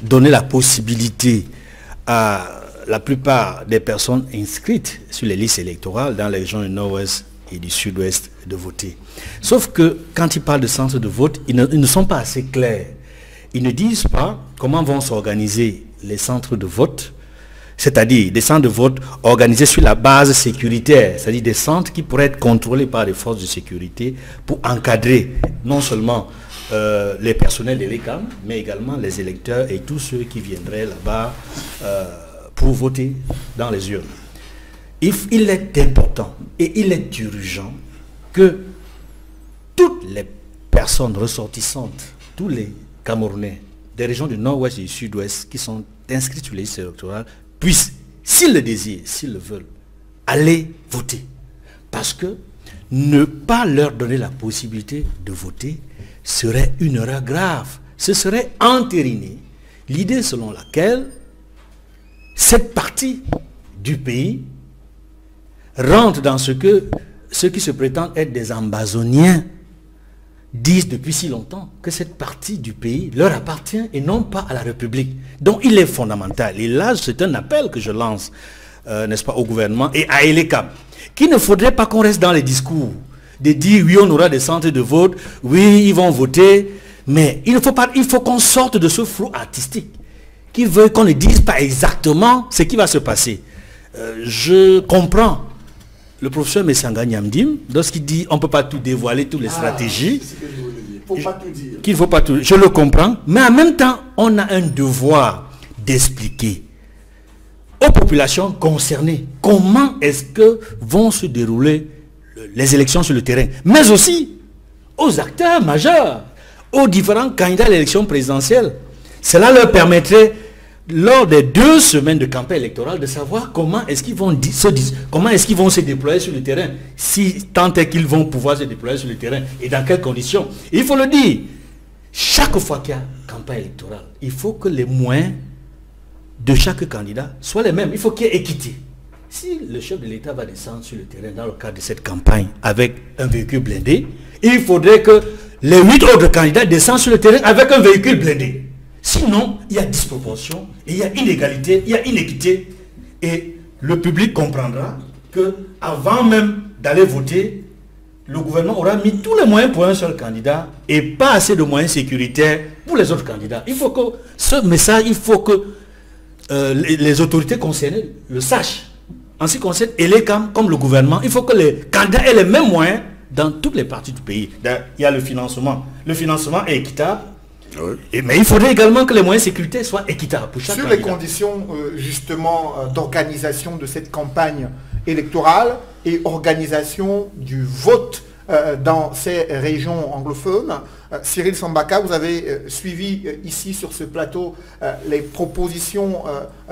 donner la possibilité à la plupart des personnes inscrites sur les listes électorales dans les régions du nord-ouest et du sud-ouest de voter. Sauf que quand ils parlent de centres de vote, ils ne sont pas assez clairs. Ils ne disent pas comment vont s'organiser les centres de vote, c'est-à-dire des centres de vote organisés sur la base sécuritaire, c'est-à-dire des centres qui pourraient être contrôlés par des forces de sécurité pour encadrer non seulement les personnels de l'ECAM, mais également les électeurs et tous ceux qui viendraient là-bas pour voter dans les urnes. Il est important et il est urgent que toutes les personnes ressortissantes, tous les Camerounais des régions du nord-ouest et du sud-ouest qui sont inscrits sur les listes électorales puissent, s'ils le désirent, s'ils le veulent, aller voter. Parce que ne pas leur donner la possibilité de voter serait une erreur grave. Ce serait entériner l'idée selon laquelle cette partie du pays rentre dans ce que ceux qui se prétendent être des ambazoniens disent depuis si longtemps, que cette partie du pays leur appartient et non pas à la République. Donc il est fondamental, et là c'est un appel que je lance, n'est-ce pas, au gouvernement et à ELECAM, qu'il ne faudrait pas qu'on reste dans les discours, de dire oui on aura des centres de vote, oui ils vont voter, mais il faut qu'on sorte de ce flou artistique, qui veut qu'on ne dise pas exactement ce qui va se passer. Je comprends le professeur Messanga Nyamdim, lorsqu'il dit on ne peut pas tout dévoiler, toutes les stratégies, qu'il ne faut pas tout, je le comprends, mais en même temps, on a un devoir d'expliquer aux populations concernées comment est-ce que vont se dérouler les élections sur le terrain, mais aussi aux acteurs majeurs, aux différents candidats à l'élection présidentielle. Cela leur permettrait, lors des 2 semaines de campagne électorale, de savoir comment est-ce qu'ils vont se déployer sur le terrain, si tant est qu'ils vont pouvoir se déployer sur le terrain et dans quelles conditions. Il faut le dire, chaque fois qu'il y a campagne électorale, il faut que les moyens de chaque candidat soient les mêmes. Il faut qu'il y ait équité. Si le chef de l'État va descendre sur le terrain dans le cadre de cette campagne avec un véhicule blindé, il faudrait que les 8 autres candidats descendent sur le terrain avec un véhicule blindé. Sinon, il y a disproportion, il y a inégalité, il y a inéquité. Et le public comprendra que avant même d'aller voter, le gouvernement aura mis tous les moyens pour un seul candidat et pas assez de moyens sécuritaires pour les autres candidats. Il faut que ce message, il faut que les autorités concernées le sachent. En ce qui concerne ELECAM comme le gouvernement, il faut que les candidats aient les mêmes moyens dans toutes les parties du pays. Il y a le financement. Le financement est équitable. Oui. Mais il faudrait également que les moyens de sécurité soient équitables pour chaque candidat. Sur les conditions justement d'organisation de cette campagne électorale et organisation du vote dans ces régions anglophones, Cyril Sambaka, vous avez suivi ici sur ce plateau les propositions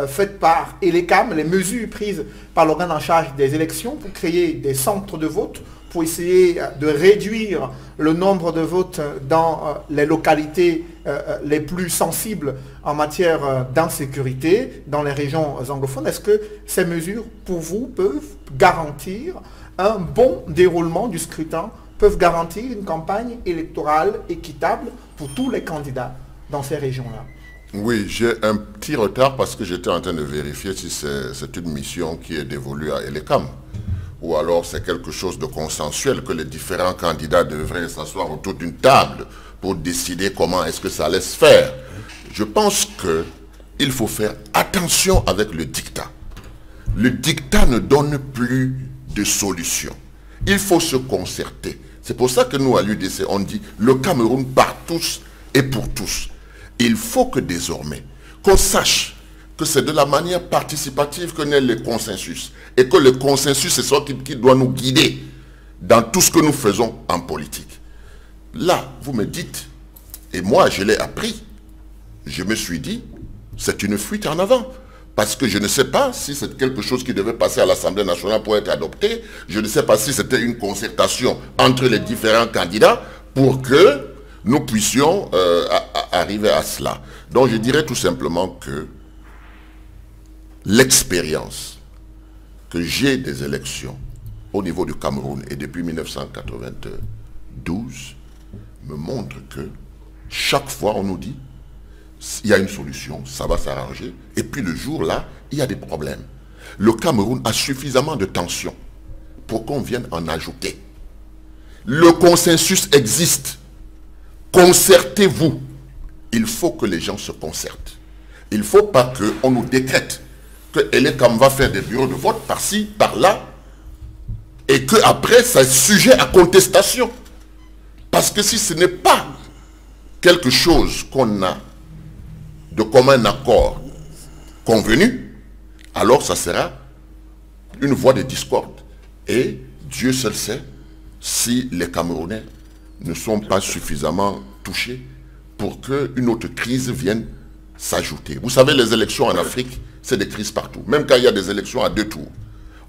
faites par ELECAM, les mesures prises par l'organe en charge des élections pour créer des centres de vote, pour essayer de réduire le nombre de votes dans les localités les plus sensibles en matière d'insécurité dans les régions anglophones. Est-ce que ces mesures, pour vous, peuvent garantir un bon déroulement du scrutin peuvent garantir une campagne électorale équitable pour tous les candidats dans ces régions-là? Oui, j'ai un petit retard parce que j'étais en train de vérifier si c'est une mission qui est dévolue à Elecam ou alors c'est quelque chose de consensuel que les différents candidats devraient s'asseoir autour d'une table pour décider comment est-ce que ça allait se faire. Je pense qu'il faut faire attention avec le dictat. Le dictat ne donne plus de solution. Il faut se concerter. C'est pour ça que nous, à l'UDC, on dit le Cameroun par tous et pour tous. Il faut que désormais, qu'on sache que c'est de la manière participative que naît le consensus. Et que le consensus, c'est ça qui doit nous guider dans tout ce que nous faisons en politique. Là, vous me dites, et moi je l'ai appris, je me suis dit, c'est une fuite en avant. Parce que je ne sais pas si c'est quelque chose qui devait passer à l'Assemblée nationale pour être adopté. Je ne sais pas si c'était une concertation entre les différents candidats pour que nous puissions arriver à cela. Donc je dirais tout simplement que l'expérience que j'ai des élections au niveau du Cameroun et depuis 1992 me montre que chaque fois on nous dit il y a une solution, ça va s'arranger, et puis le jour là, il y a des problèmes. Le Cameroun a suffisamment de tension pour qu'on vienne en ajouter. Le consensus existe. Concertez-vous. Il faut que les gens se concertent. Il ne faut pas qu'on nous décrète que Elecam va faire des bureaux de vote par-ci, par-là, et qu'après, c'est sujet à contestation. Parce que si ce n'est pas quelque chose qu'on a de commun accord convenu, alors ça sera une voie de discorde. Et Dieu seul sait si les Camerounais ne sont pas suffisamment touchés pour qu'une autre crise vienne s'ajouter. Vous savez, les élections en Afrique, c'est des crises partout. Même quand il y a des élections à 2 tours,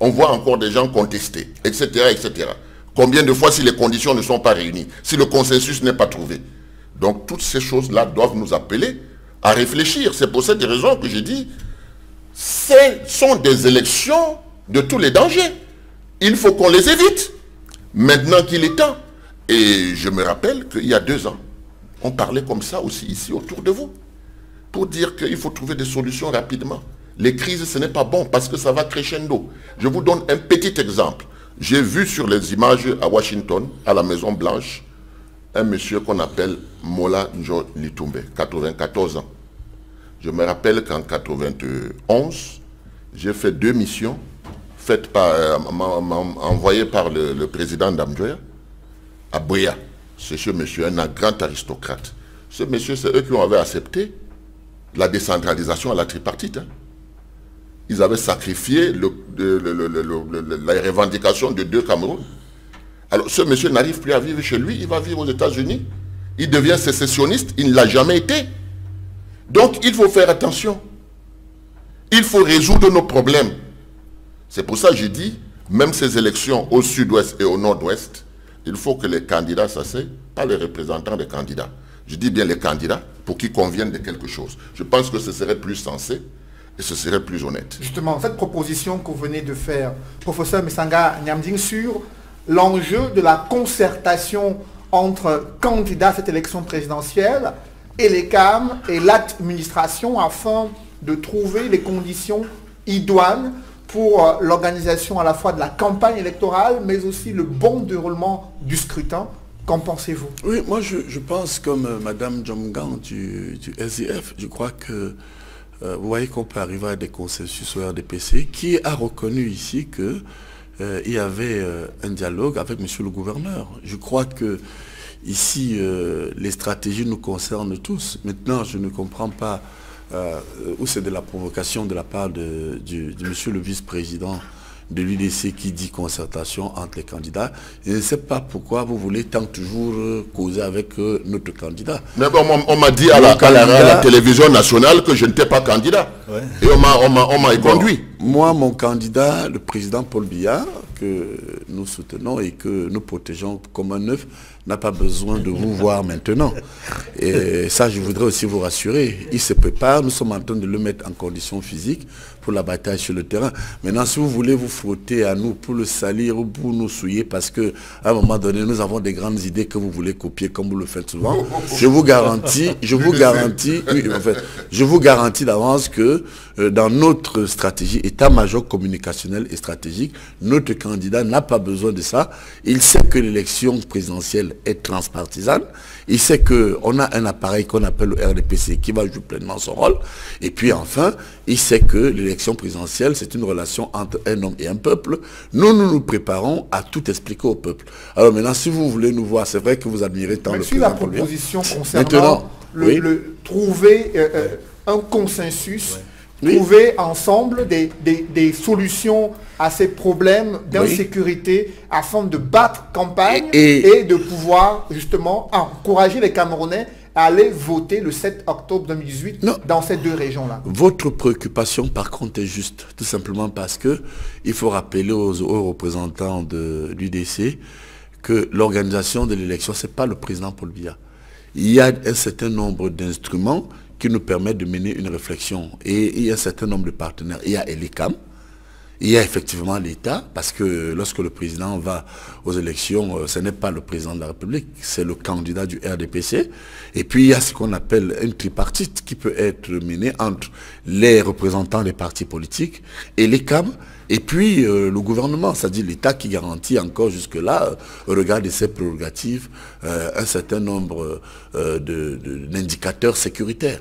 on voit encore des gens contester, etc., etc. Combien de fois si les conditions ne sont pas réunies, si le consensus n'est pas trouvé. Donc toutes ces choses-là doivent nous appeler à réfléchir. C'est pour cette raison que j'ai dit, ce sont des élections de tous les dangers. Il faut qu'on les évite, maintenant qu'il est temps. Et je me rappelle qu'il y a 2 ans, on parlait comme ça aussi ici autour de vous, pour dire qu'il faut trouver des solutions rapidement. Les crises, ce n'est pas bon parce que ça va crescendo. Je vous donne un petit exemple. J'ai vu sur les images à Washington, à la Maison Blanche, un monsieur qu'on appelle Mola Njo Litumbe, 94 ans. Je me rappelle qu'en 91, j'ai fait 2 missions faites envoyées par le président Ndamjoya à Boya. C'est ce monsieur, un grand aristocrate. Ce monsieur, c'est eux qui avaient accepté la décentralisation à la tripartite. Hein. Ils avaient sacrifié la revendication de 2 Cameroun. Alors ce monsieur n'arrive plus à vivre chez lui, il va vivre aux États-Unis. Il devient sécessionniste, il ne l'a jamais été. Donc il faut faire attention. Il faut résoudre nos problèmes. C'est pour ça que j'ai dit, même ces élections au sud-ouest et au nord-ouest, il faut que les candidats s'asseyent, pas les représentants des candidats. Je dis bien les candidats pour qu'ils conviennent de quelque chose. Je pense que ce serait plus sensé et ce serait plus honnête. Justement, cette proposition que vous venez de faire, professeur Messanga Nyamding, sur l'enjeu de la concertation entre candidats à cette élection présidentielle, Elecam et l'administration afin de trouver les conditions idoines pour l'organisation à la fois de la campagne électorale, mais aussi le bon déroulement du scrutin. Qu'en pensez-vous? Oui, moi je pense comme Madame Djomgan du SDF, je crois que vous voyez qu'on peut arriver à des consensus au RDPC qui a reconnu ici que il y avait un dialogue avec monsieur le gouverneur. Je crois que ici les stratégies nous concernent tous. Maintenant, je ne comprends pas où c'est de la provocation de la part de monsieur le vice-président de l'UDC qui dit concertation entre les candidats. Je ne sais pas pourquoi vous voulez tant toujours causer avec notre candidat. Mais bon, on m'a dit à la télévision nationale que je n'étais pas candidat. Ouais. Et on m'a conduit. Moi, mon candidat, le président Paul Biya, que nous soutenons et que nous protégeons comme un œuf, n'a pas besoin de vous voir maintenant. Et ça, je voudrais aussi vous rassurer. Il se prépare, nous sommes en train de le mettre en condition physique pour la bataille sur le terrain. Maintenant, si vous voulez vous frotter à nous pour le salir ou pour nous souiller, parce qu'à un moment donné, nous avons des grandes idées que vous voulez copier comme vous le faites souvent, je vous garantis d'avance que dans notre stratégie, état-major communicationnel et stratégique, notre candidat n'a pas besoin de ça. Il sait que l'élection présidentielle est transpartisane. Il sait qu'on a un appareil qu'on appelle le RDPC qui va jouer pleinement son rôle. Et puis enfin, il sait que l'élection présidentielle, c'est une relation entre un homme et un peuple. Nous nous préparons à tout expliquer au peuple. Alors maintenant, si vous voulez nous voir, c'est vrai que vous admirez tant le président. La proposition concernant trouver un consensus, trouver ensemble des solutions à ces problèmes d'insécurité afin de battre campagne et de pouvoir justement encourager les Camerounais à aller voter le 7 octobre 2018 dans ces deux régions-là. Votre préoccupation par contre est juste, tout simplement parce que il faut rappeler aux représentants de l'UDC que l'organisation de l'élection, ce n'est pas le président Paul Biya. Il y a un certain nombre d'instruments qui nous permettent de mener une réflexion. Et il y a un certain nombre de partenaires. Il y a Elecam, il y a effectivement l'État, parce que lorsque le président va aux élections, ce n'est pas le président de la République, c'est le candidat du RDPC. Et puis il y a ce qu'on appelle une tripartite qui peut être menée entre les représentants des partis politiques et l'Écam, et puis le gouvernement, c'est-à-dire l'État qui garantit encore jusque-là, au regard de ses prérogatives, un certain nombre d'indicateurs sécuritaires.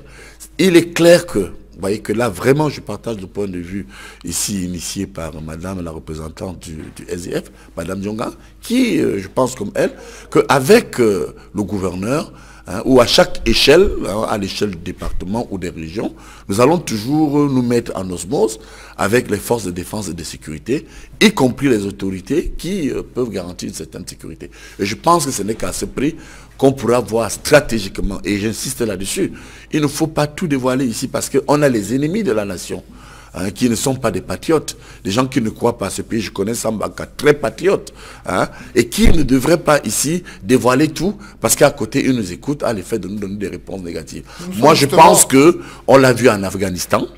Il est clair que, vous voyez que là, vraiment, je partage le point de vue ici initié par madame la représentante du SDF, madame Dionga, qui, je pense comme elle, qu'avec le gouverneur, ou à chaque échelle, à l'échelle du département ou des régions, nous allons toujours nous mettre en osmose avec les forces de défense et de sécurité, y compris les autorités qui peuvent garantir une certaine sécurité. Et je pense que ce n'est qu'à ce prix qu'on pourra voir stratégiquement, et j'insiste là-dessus, il ne faut pas tout dévoiler ici parce qu'on a les ennemis de la nation. Qui ne sont pas des patriotes, des gens qui ne croient pas à ce pays. Je connais Sambaka, très patriote, et qui ne devraient pas ici dévoiler tout, parce qu'à côté, ils nous écoutent à l'effet de nous donner des réponses négatives. Moi, je pense qu'on l'a vu en Afghanistan,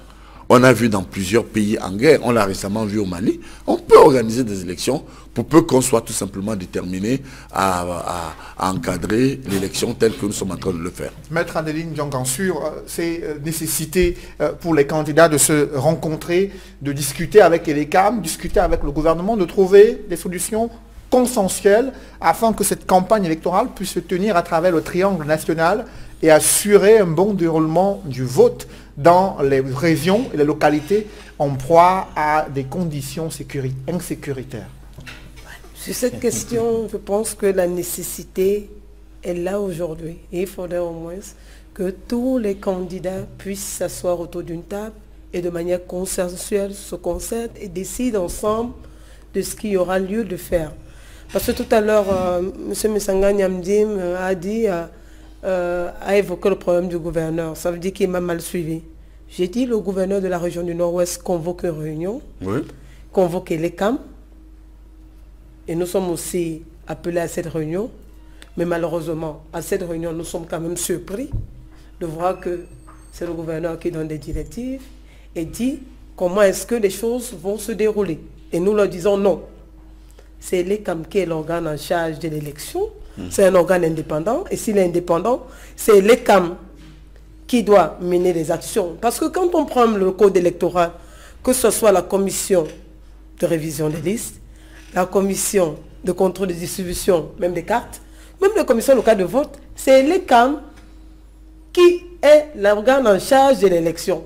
on l'a vu dans plusieurs pays en guerre, on l'a récemment vu au Mali. On peut organiser des élections pour peu qu'on soit tout simplement déterminé à encadrer l'élection telle que nous sommes en train de le faire. Maître Adeline Diongansur, c'est nécessité pour les candidats de se rencontrer, de discuter avec l'Écam, discuter avec le gouvernement, de trouver des solutions consensuelles afin que cette campagne électorale puisse se tenir à travers le triangle national et assurer un bon déroulement du vote dans les régions et les localités en proie à des conditions insécuritaires. Sur cette question, je pense que la nécessité est là aujourd'hui. Et il faudrait au moins que tous les candidats puissent s'asseoir autour d'une table et de manière consensuelle se concertent et décident ensemble de ce qu'il y aura lieu de faire. Parce que tout à l'heure, M. Messanga Nyamdim a évoqué le problème du gouverneur. Ça veut dire qu'il m'a mal suivi. J'ai dit le gouverneur de la région du Nord-Ouest convoque une réunion, convoque l'Écam, et nous sommes aussi appelés à cette réunion. Mais malheureusement, à cette réunion, nous sommes quand même surpris de voir que c'est le gouverneur qui donne des directives et dit comment est-ce que les choses vont se dérouler. Et nous leur disons non. C'est l'Écam qui est l'organe en charge de l'élection. C'est un organe indépendant. Et s'il est indépendant, c'est l'Écam qui doit mener les actions. Parce que quand on prend le code électoral, que ce soit la commission de révision des listes, la commission de contrôle de distribution, même des cartes, même la commission locale de vote, c'est l'Écam qui est l'organe en charge de l'élection.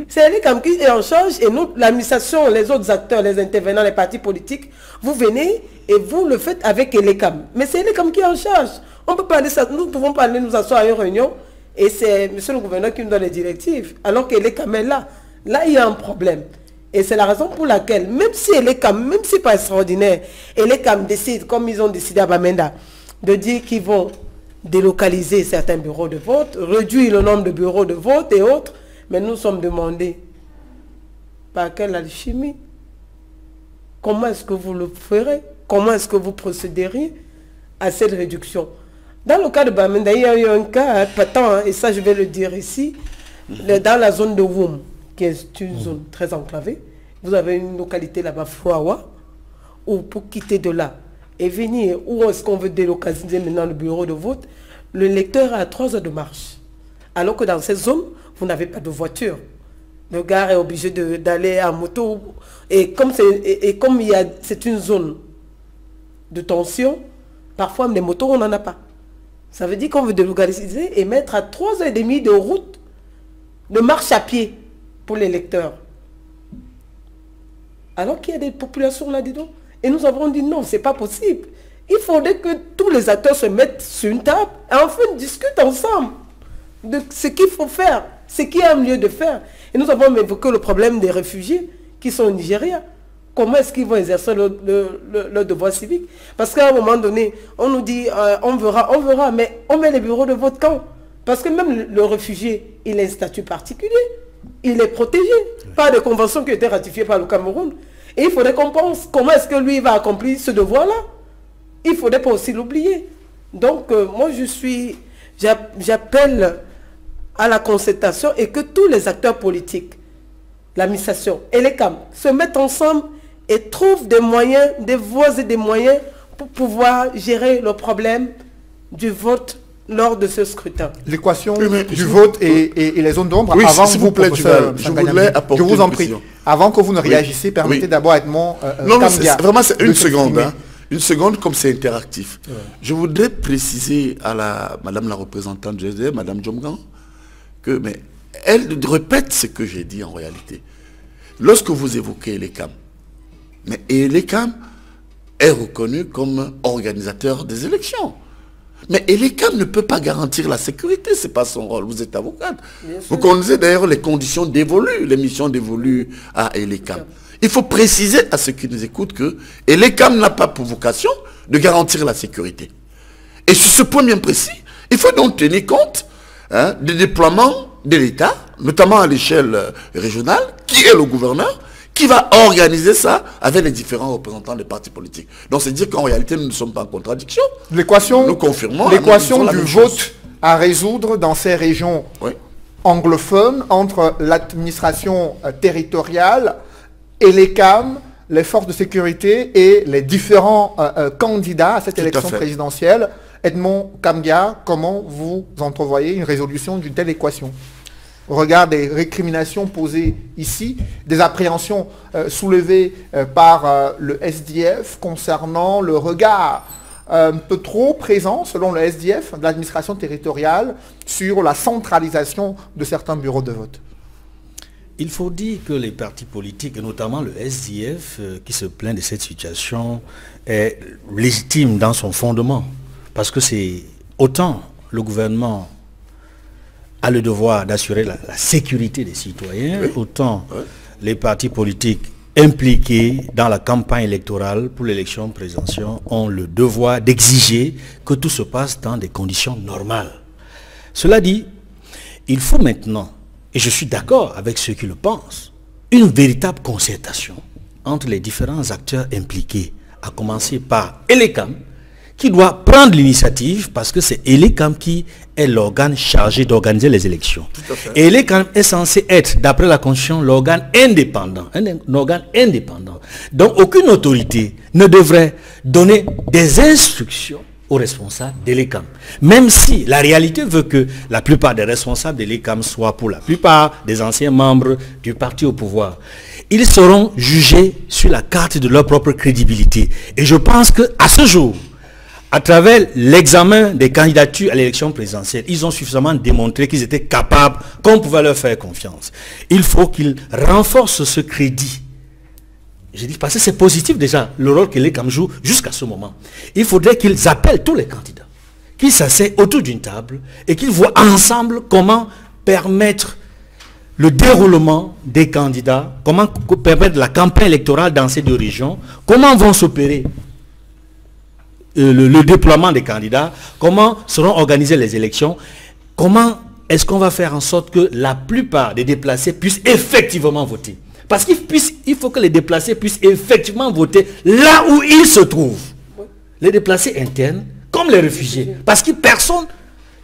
C'est l'Écam qui est en charge et nous, l'administration, les autres acteurs, les intervenants, les partis politiques, vous venez et vous le faites avec l'Écam. Mais c'est l'Écam qui est en charge. On peut parler ça, nous pouvons parler, nous asseoir à une réunion et c'est monsieur le gouverneur qui nous donne les directives, alors que l'Écam est là. Là, il y a un problème. Et c'est la raison pour laquelle, même si l'Écam, même si pas extraordinaire, et l'Écam décide, comme ils ont décidé à Bamenda, de dire qu'ils vont délocaliser certains bureaux de vote, réduire le nombre de bureaux de vote et autres, mais nous sommes demandés par quelle alchimie? Comment est-ce que vous le ferez? Comment est-ce que vous procéderiez à cette réduction? Dans le cas de Bamenda, il y a eu un cas patent, et ça je vais le dire ici, dans la zone de Woum, qui est une zone très enclavée. Vous avez une localité là-bas, Fouawa, où pour quitter de là et venir, où est-ce qu'on veut délocaliser maintenant le bureau de vote, le lecteur a 3 heures de marche. Alors que dans ces zones, vous n'avez pas de voiture. Le gars est obligé d'aller en moto. Et comme c'est une zone de tension, parfois les motos, on n'en a pas. Ça veut dire qu'on veut délocaliser et mettre à 3h30 de route de marche à pied pour les lecteurs. Alors qu'il y a des populations là-dedans. Et nous avons dit non, c'est pas possible. Il faudrait que tous les acteurs se mettent sur une table et enfin discutent ensemble de ce qu'il faut faire, ce qu'il y a mieux de faire. Et nous avons évoqué le problème des réfugiés qui sont au Nigeria. Comment est-ce qu'ils vont exercer leur devoir civique? Parce qu'à un moment donné, on nous dit on verra, mais on met les bureaux de vote quand? Parce que même le réfugié, il a un statut particulier. Il est protégé par des conventions qui ont été ratifiées par le Cameroun. Et il faudrait qu'on pense comment est-ce que lui va accomplir ce devoir-là. Il ne faudrait pas aussi l'oublier. Donc, moi, j'appelle à la concertation et que tous les acteurs politiques, l'administration et les CAM se mettent ensemble et trouvent des moyens, des voies et des moyens pour pouvoir gérer le problème du vote lors de ce scrutin. L'équation du vote et les zones d'ombre, oui, avant s'il vous plaît, je vous en prie, avant que vous ne réagissez, permettez d'abord à Edmond non, vraiment, c'est une seconde. Hein. Une seconde, comme c'est interactif. Ouais. Je voudrais préciser à madame la représentante du SDF, madame Djomgan, que mais elle répète ce que j'ai dit en réalité. Lorsque vous évoquez l'ECAM, et l'ECAM est reconnu comme organisateur des élections. Mais l'ECAM ne peut pas garantir la sécurité, ce n'est pas son rôle. Vous êtes avocate. Vous connaissez d'ailleurs les conditions dévolues, les missions dévolues à l'ECAM. Il faut préciser à ceux qui nous écoutent que l'ECAM n'a pas pour vocation de garantir la sécurité. Et sur ce point bien précis, il faut donc tenir compte des déploiements de l'État, notamment à l'échelle régionale, qui est le gouverneur, qui va organiser ça avec les différents représentants des partis politiques. Donc c'est dire qu'en réalité, nous ne sommes pas en contradiction. L'équation du vote à résoudre dans ces régions anglophones entre l'administration territoriale et l'ECAM, les forces de sécurité et les différents candidats à cette élection présidentielle. Edmond Kamgia, comment vous entrevoyez une résolution d'une telle équation? Au regard des récriminations posées ici, des appréhensions soulevées par le SDF concernant le regard un peu trop présent, selon le SDF, de l'administration territoriale sur la centralisation de certains bureaux de vote. Il faut dire que les partis politiques, et notamment le SDF, qui se plaint de cette situation, est légitime dans son fondement. Parce que c'est autant le gouvernement a le devoir d'assurer la sécurité des citoyens, autant les partis politiques impliqués dans la campagne électorale pour l'élection présidentielle ont le devoir d'exiger que tout se passe dans des conditions normales. Cela dit, il faut maintenant, et je suis d'accord avec ceux qui le pensent, une véritable concertation entre les différents acteurs impliqués, à commencer par l'ECAM, qui doit prendre l'initiative parce que c'est l'ECAM qui est l'organe chargé d'organiser les élections. Et l'ECAM est censé être, d'après la Constitution, l'organe indépendant. Un organe indépendant. Donc aucune autorité ne devrait donner des instructions aux responsables de l'ECAM. Même si la réalité veut que la plupart des responsables de l'ECAM soient pour la plupart des anciens membres du parti au pouvoir. Ils seront jugés sur la carte de leur propre crédibilité. Et je pense qu'à ce jour, à travers l'examen des candidatures à l'élection présidentielle, ils ont suffisamment démontré qu'ils étaient capables, qu'on pouvait leur faire confiance. Il faut qu'ils renforcent ce crédit. Je dis parce que c'est positif déjà, le rôle que l'ECAM joue jusqu'à ce moment. Il faudrait qu'ils appellent tous les candidats, qu'ils s'asseyent autour d'une table et qu'ils voient ensemble comment permettre le déroulement des candidats, comment permettre la campagne électorale dans ces deux régions, comment vont s'opérer le déploiement des candidats, comment seront organisées les élections, comment est-ce qu'on va faire en sorte que la plupart des déplacés puissent effectivement voter. Parce qu'il faut que les déplacés puissent effectivement voter là où ils se trouvent. Les déplacés internes, comme les réfugiés. Parce que personne,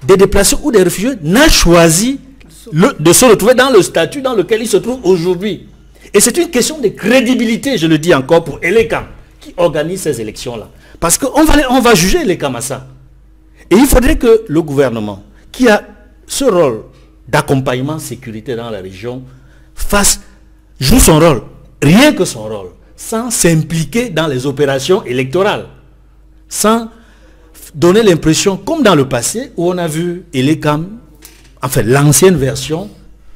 des déplacés ou des réfugiés, n'a choisi de se retrouver dans le statut dans lequel ils se trouvent aujourd'hui. Et c'est une question de crédibilité, je le dis encore, pour Elekam, qui organise ces élections-là. Parce qu'on va juger Elekam à ça. Et il faudrait que le gouvernement, qui a ce rôle d'accompagnement sécurité dans la région, joue son rôle, rien que son rôle, sans s'impliquer dans les opérations électorales, sans donner l'impression, comme dans le passé, où on a vu Elekam, enfin l'ancienne version,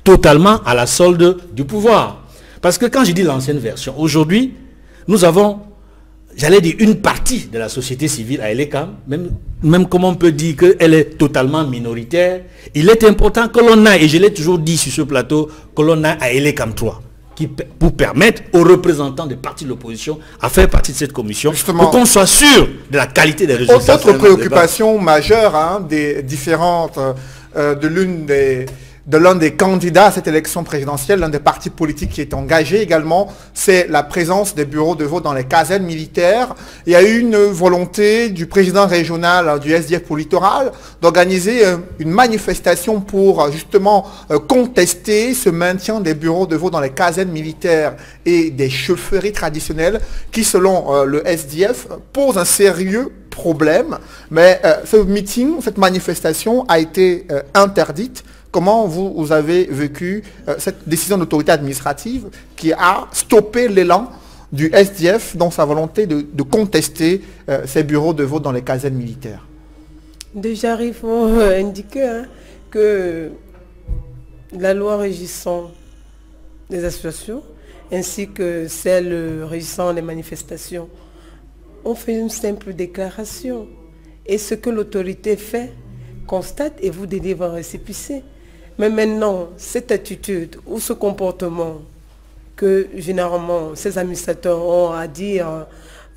totalement à la solde du pouvoir. Parce que quand je dis l'ancienne version, aujourd'hui, nous avons, j'allais dire, une partie de la société civile à Elekam, même comme on peut dire qu'elle est totalement minoritaire, il est important que l'on aille, et je l'ai toujours dit sur ce plateau, que l'on aille à Elekam 3, pour permettre aux représentants des partis de l'opposition à faire partie de cette commission, justement, pour qu'on soit sûr de la qualité des résultats. Autre préoccupation majeure, hein, des différentes, de l'un des candidats à cette élection présidentielle, l'un des partis politiques qui est engagé également, c'est la présence des bureaux de vote dans les casernes militaires. Il y a eu une volonté du président régional du SDF pour littoral d'organiser une manifestation pour justement contester ce maintien des bureaux de vote dans les casernes militaires et des chefferies traditionnelles qui, selon le SDF, pose un sérieux problème. Mais ce meeting, cette manifestation a été interdite. Comment vous avez vécu cette décision d'autorité administrative qui a stoppé l'élan du SDF dans sa volonté de contester ces bureaux de vote dans les casernes militaires? Déjà, il faut indiquer que la loi régissant les associations ainsi que celle régissant les manifestations ont fait une simple déclaration. Et ce que l'autorité fait, constate et vous délivre un récépissé. Mais maintenant, cette attitude ou ce comportement que généralement ces administrateurs ont à dire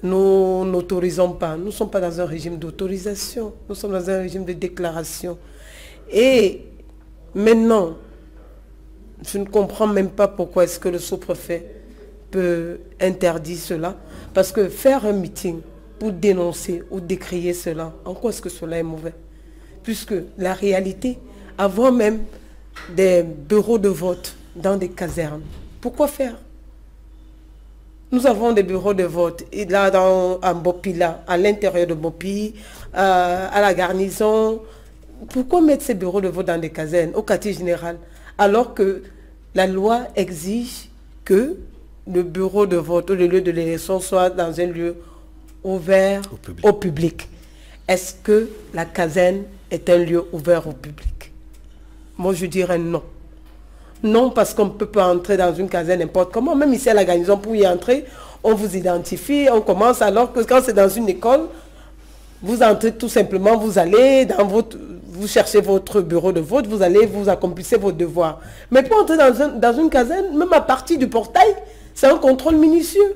nous n'autorisons pas, nous ne sommes pas dans un régime d'autorisation, nous sommes dans un régime de déclaration. Et maintenant, je ne comprends même pas pourquoi est-ce que le sous-préfet peut interdire cela. Parce que faire un meeting pour dénoncer ou décrier cela, en quoi est-ce que cela est mauvais? Puisque la réalité, avoir même des bureaux de vote dans des casernes, pourquoi faire? Nous avons des bureaux de vote, et là à Mbopi, là, à l'intérieur de Mbopi, à la garnison. Pourquoi mettre ces bureaux de vote dans des casernes, au quartier général, alors que la loi exige que le bureau de vote ou le lieu de l'élection soit dans un lieu ouvert au public? Est-ce que la caserne est un lieu ouvert au public? Moi, je dirais non. Non, parce qu'on ne peut pas entrer dans une caserne n'importe comment. Même ici à la garnison, pour y entrer, on vous identifie, on commence, alors que quand c'est dans une école, vous entrez tout simplement, vous allez vous cherchez votre bureau de vote, vous allez, vous accomplissez vos devoirs. Mais pour entrer dans une caserne, même à partir du portail, c'est un contrôle minutieux.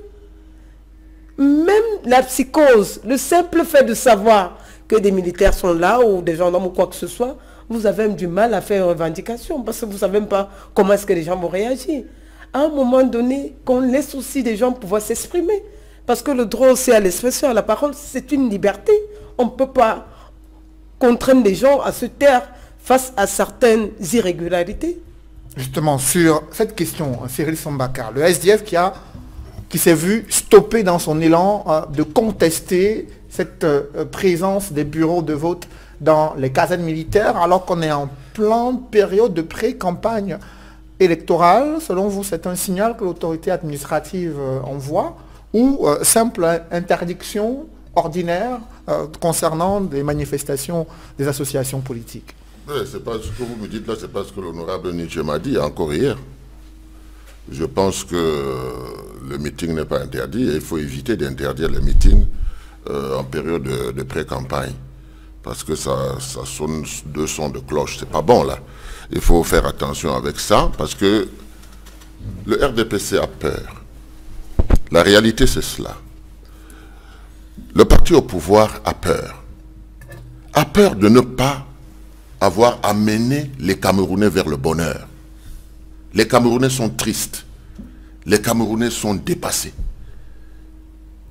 Même la psychose, le simple fait de savoir que des militaires sont là ou des gendarmes ou quoi que ce soit, vous avez même du mal à faire une revendication parce que vous ne savez même pas comment est-ce que les gens vont réagir. À un moment donné, qu'on laisse aussi des gens pouvoir s'exprimer. Parce que le droit aussi à l'expression, à la parole, c'est une liberté. On ne peut pas contraindre les gens à se taire face à certaines irrégularités. Justement, sur cette question, Cyril Sambakar, le SDF qui s'est vu stopper dans son élan de contester cette présence des bureaux de vote dans les casernes militaires, alors qu'on est en pleine période de pré-campagne électorale. Selon vous, c'est un signal que l'autorité administrative envoie ou simple interdiction ordinaire concernant des manifestations des associations politiques? C'est pas ce que vous me dites là, c'est pas ce que l'honorable Nietzsche m'a dit encore hier. Je pense que le meeting n'est pas interdit et il faut éviter d'interdire les meetings en période de pré-campagne. Parce que ça sonne deux sons de cloche, c'est pas bon là. Il faut faire attention avec ça parce que le RDPC a peur. La réalité c'est cela. Le parti au pouvoir a peur. A peur de ne pas avoir amené les Camerounais vers le bonheur. Les Camerounais sont tristes. Les Camerounais sont dépassés.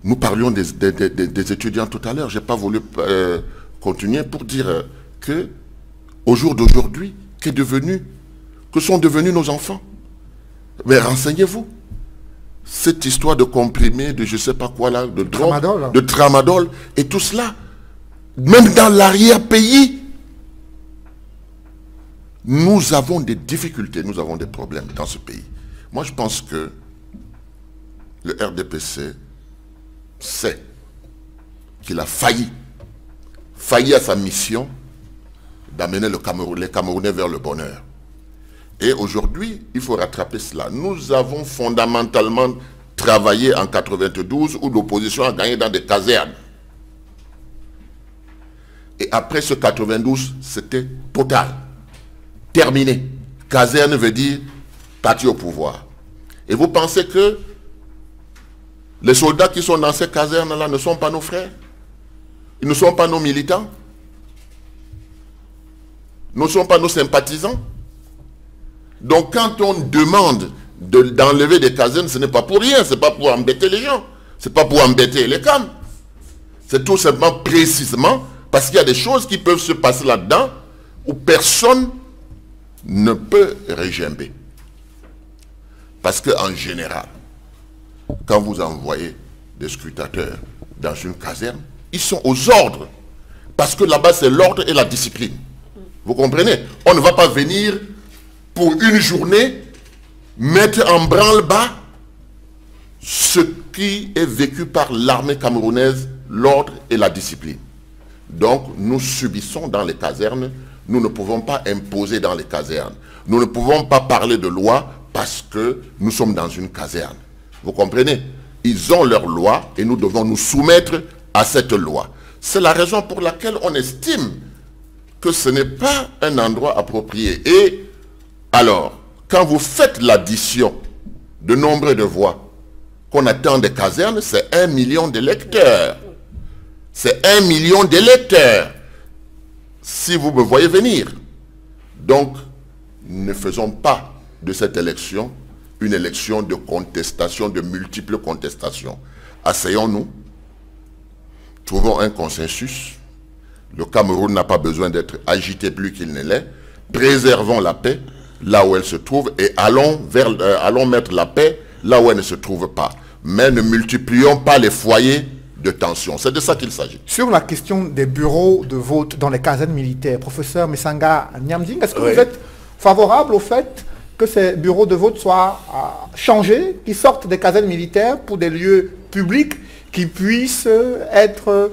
Nous parlions des étudiants tout à l'heure. Je n'ai pas voulu continuer pour dire que au jour d'aujourd'hui, que sont devenus nos enfants? Mais renseignez-vous. Cette histoire de comprimés, de je ne sais pas quoi là, de drogue, Tramadol. de tramadol, et tout cela, même dans l'arrière-pays, nous avons des difficultés, nous avons des problèmes dans ce pays. Moi, je pense que le RDPC sait qu'il a failli à sa mission d'amener les Camerounais vers le bonheur. Et aujourd'hui, il faut rattraper cela. Nous avons fondamentalement travaillé en 92 où l'opposition a gagné dans des casernes. Et après ce 92, c'était total. Terminé. Caserne veut dire parti au pouvoir. Et vous pensez que les soldats qui sont dans ces casernes-là ne sont pas nos frères? Ils ne sont pas nos militants? Ne sont pas nos sympathisants? Donc quand on demande d'enlever des casernes, ce n'est pas pour rien, ce n'est pas pour embêter les gens, ce n'est pas pour embêter les camps. C'est tout simplement précisément parce qu'il y a des choses qui peuvent se passer là-dedans où personne ne peut régimber. Parce qu'en général, quand vous envoyez des scrutateurs dans une caserne, ils sont aux ordres. Parce que là-bas, c'est l'ordre et la discipline. Vous comprenez? On ne va pas venir pour une journée mettre en branle-bas ce qui est vécu par l'armée camerounaise, l'ordre et la discipline. Donc, nous subissons dans les casernes, nous ne pouvons pas imposer dans les casernes. Nous ne pouvons pas parler de loi parce que nous sommes dans une caserne. Vous comprenez? Ils ont leur loi et nous devons nous soumettre à cette loi. C'est la raison pour laquelle on estime que ce n'est pas un endroit approprié. Et alors, quand vous faites l'addition de nombre de voix qu'on attend des casernes, c'est 1 million d'électeurs. C'est 1 million d'électeurs. Si vous me voyez venir. Donc, ne faisons pas de cette élection une élection de contestation, de multiples contestations. Asseyons-nous, trouvons un consensus. Le Cameroun n'a pas besoin d'être agité plus qu'il ne l'est. Préservons la paix là où elle se trouve et allons mettre la paix là où elle ne se trouve pas. Mais ne multiplions pas les foyers de tension. C'est de ça qu'il s'agit. Sur la question des bureaux de vote dans les casernes militaires, professeur Messanga Nyamding, est-ce que Oui. vous êtes favorable au fait que ces bureaux de vote soient changés, qu'ils sortent des casernes militaires pour des lieux publics qui puissent être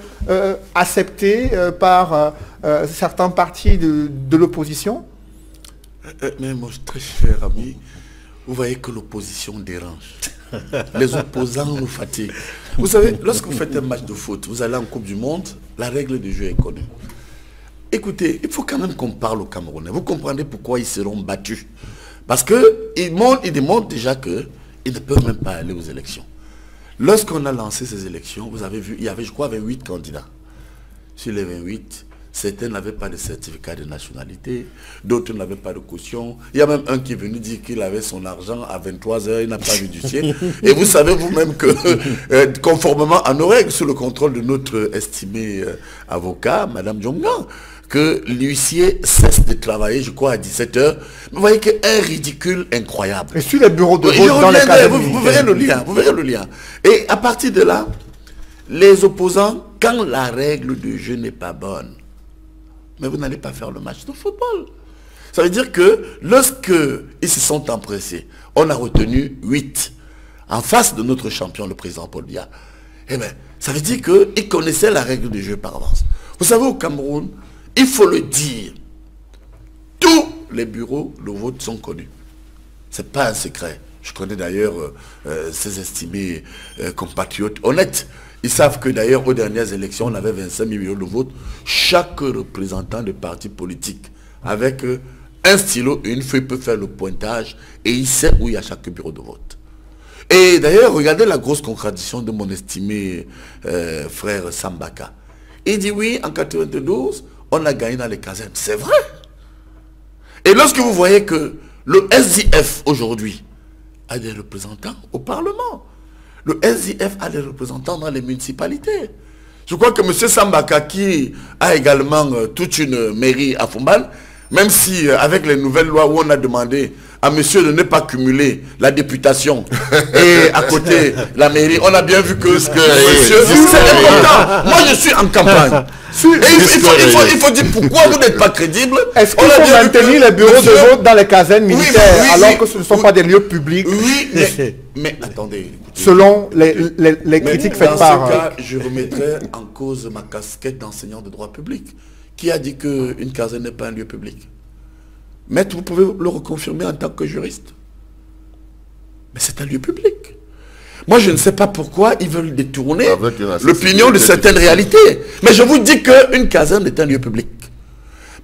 acceptés par certains partis de l'opposition? Mais mon très cher ami, vous voyez que l'opposition dérange. Les opposants nous fatiguent. Vous savez, lorsque vous faites un match de foot, vous allez en Coupe du Monde, la règle du jeu est connue. Écoutez, il faut quand même qu'on parle aux Camerounais. Vous comprenez pourquoi ils seront battus. Parce qu'ils démontrent déjà qu'ils ne peuvent même pas aller aux élections. Lorsqu'on a lancé ces élections, vous avez vu, il y avait, je crois, 28 candidats. Sur les 28, certains n'avaient pas de certificat de nationalité, d'autres n'avaient pas de caution. Il y a même un qui est venu dire qu'il avait son argent à 23 h, il n'a pas vu du ciel. Et vous savez vous-même que, conformément à nos règles, sous le contrôle de notre estimé avocat, Madame Djongan, que l'huissier cesse de travailler, je crois, à 17 h. Vous voyez qu'un ridicule incroyable. Et sur les bureaux de vote dans les casernes vous verrez le lien, vous verrez le lien. Et à partir de là, les opposants, quand la règle du jeu n'est pas bonne, mais vous n'allez pas faire le match de football. Ça veut dire que lorsque ils se sont empressés, on a retenu 8 en face de notre champion, le président Paul Biya. Eh bien, ça veut dire qu'ils connaissaient la règle du jeu par avance. Vous savez, au Cameroun, il faut le dire, tous les bureaux de vote sont connus. Ce n'est pas un secret. Je connais d'ailleurs ces estimés compatriotes honnêtes. Ils savent que d'ailleurs aux dernières élections, on avait 25 millions de votes. Chaque représentant de parti politique, avec un stylo et une feuille, peut faire le pointage et il sait où il y a chaque bureau de vote. Et d'ailleurs, regardez la grosse contradiction de mon estimé frère Sambaka. Il dit oui, en 92, on a gagné dans les casernes. C'est vrai. Et lorsque vous voyez que le SDF aujourd'hui a des représentants au Parlement, le SDF a des représentants dans les municipalités. Je crois que M. Sambaka, qui a également toute une mairie à Fombal, même si avec les nouvelles lois où on a demandé à monsieur de ne pas cumuler la députation et à côté la mairie, on a bien vu que ce que monsieur, c'est important. Moi je suis en campagne. Et il faut dire pourquoi vous n'êtes pas crédible. Est-ce qu'il faut maintenir les bureaux de vote dans les casernes militaires alors que ce ne sont pas des lieux publics? Oui, mais attendez. Selon les critiques faites par... Dans ce cas, je remettrai en cause ma casquette d'enseignant de droit public. Qui a dit qu'une caserne n'est pas un lieu public? Maître, vous pouvez le reconfirmer en tant que juriste. Mais c'est un lieu public. Moi, je ne sais pas pourquoi ils veulent détourner l'opinion de certaines réalités. Mais je vous dis qu'une caserne est un lieu public.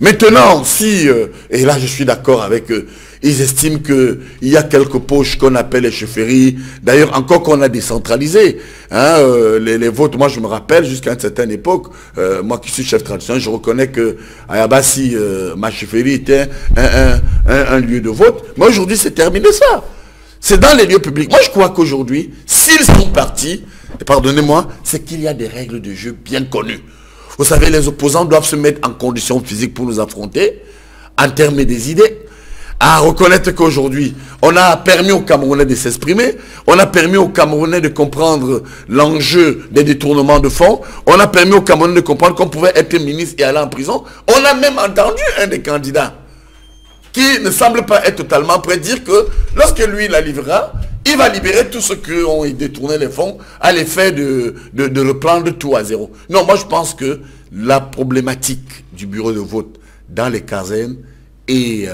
Maintenant, si, et là je suis d'accord avec eux, ils estiment qu'il y a quelques poches qu'on appelle les chefferies, d'ailleurs encore qu'on a décentralisé, hein, les votes, moi je me rappelle jusqu'à une certaine époque, moi qui suis chef traditionnel, je reconnais que à Yabassi, ma chefferie était un lieu de vote, mais aujourd'hui c'est terminé ça. C'est dans les lieux publics. Moi je crois qu'aujourd'hui, s'ils sont partis, pardonnez-moi, c'est qu'il y a des règles de jeu bien connues. Vous savez, les opposants doivent se mettre en condition physique pour nous affronter, en termes des idées, à reconnaître qu'aujourd'hui, on a permis aux Camerounais de s'exprimer, on a permis aux Camerounais de comprendre l'enjeu des détournements de fonds, on a permis aux Camerounais de comprendre qu'on pouvait être ministre et aller en prison. On a même entendu un des candidats qui ne semble pas être totalement prêt à dire que lorsque lui la livrera, il va libérer tous ceux qui ont détourné les fonds à l'effet de reprendre tout à zéro. Non, moi je pense que la problématique du bureau de vote dans les casernes et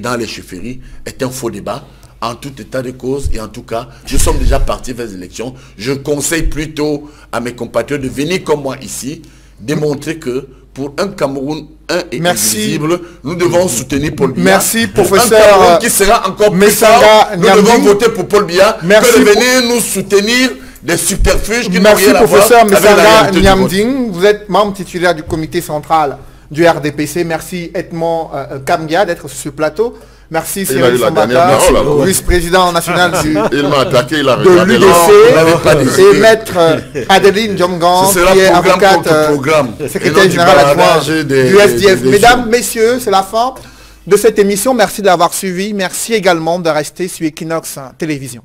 dans les chefferies est un faux débat. En tout état de cause, et en tout cas, nous sommes déjà partis vers les élections. Je conseille plutôt à mes compatriotes de venir comme moi ici, démontrer que pour un Cameroun et indivisible, nous devons soutenir Paul Biya. Merci, professeur. Un Cameroun qui sera encore plus fort, nous devons voter pour Paul Biya que de venir nous soutenir des subterfuges qui n'ont rien à voir avec la réalité du vote. Vous êtes membre titulaire du comité central du RDPC. Merci Edmond Kamgia d'être sur ce plateau. Merci Cyril Sambaka, vice-président national de l'UDC, et maître Adeline Djomgan, qui est avocate, secrétaire général adjoint du SDF. Mesdames, messieurs, c'est la fin de cette émission. Merci de l'avoir suivi. Merci également de rester sur Equinox Télévision.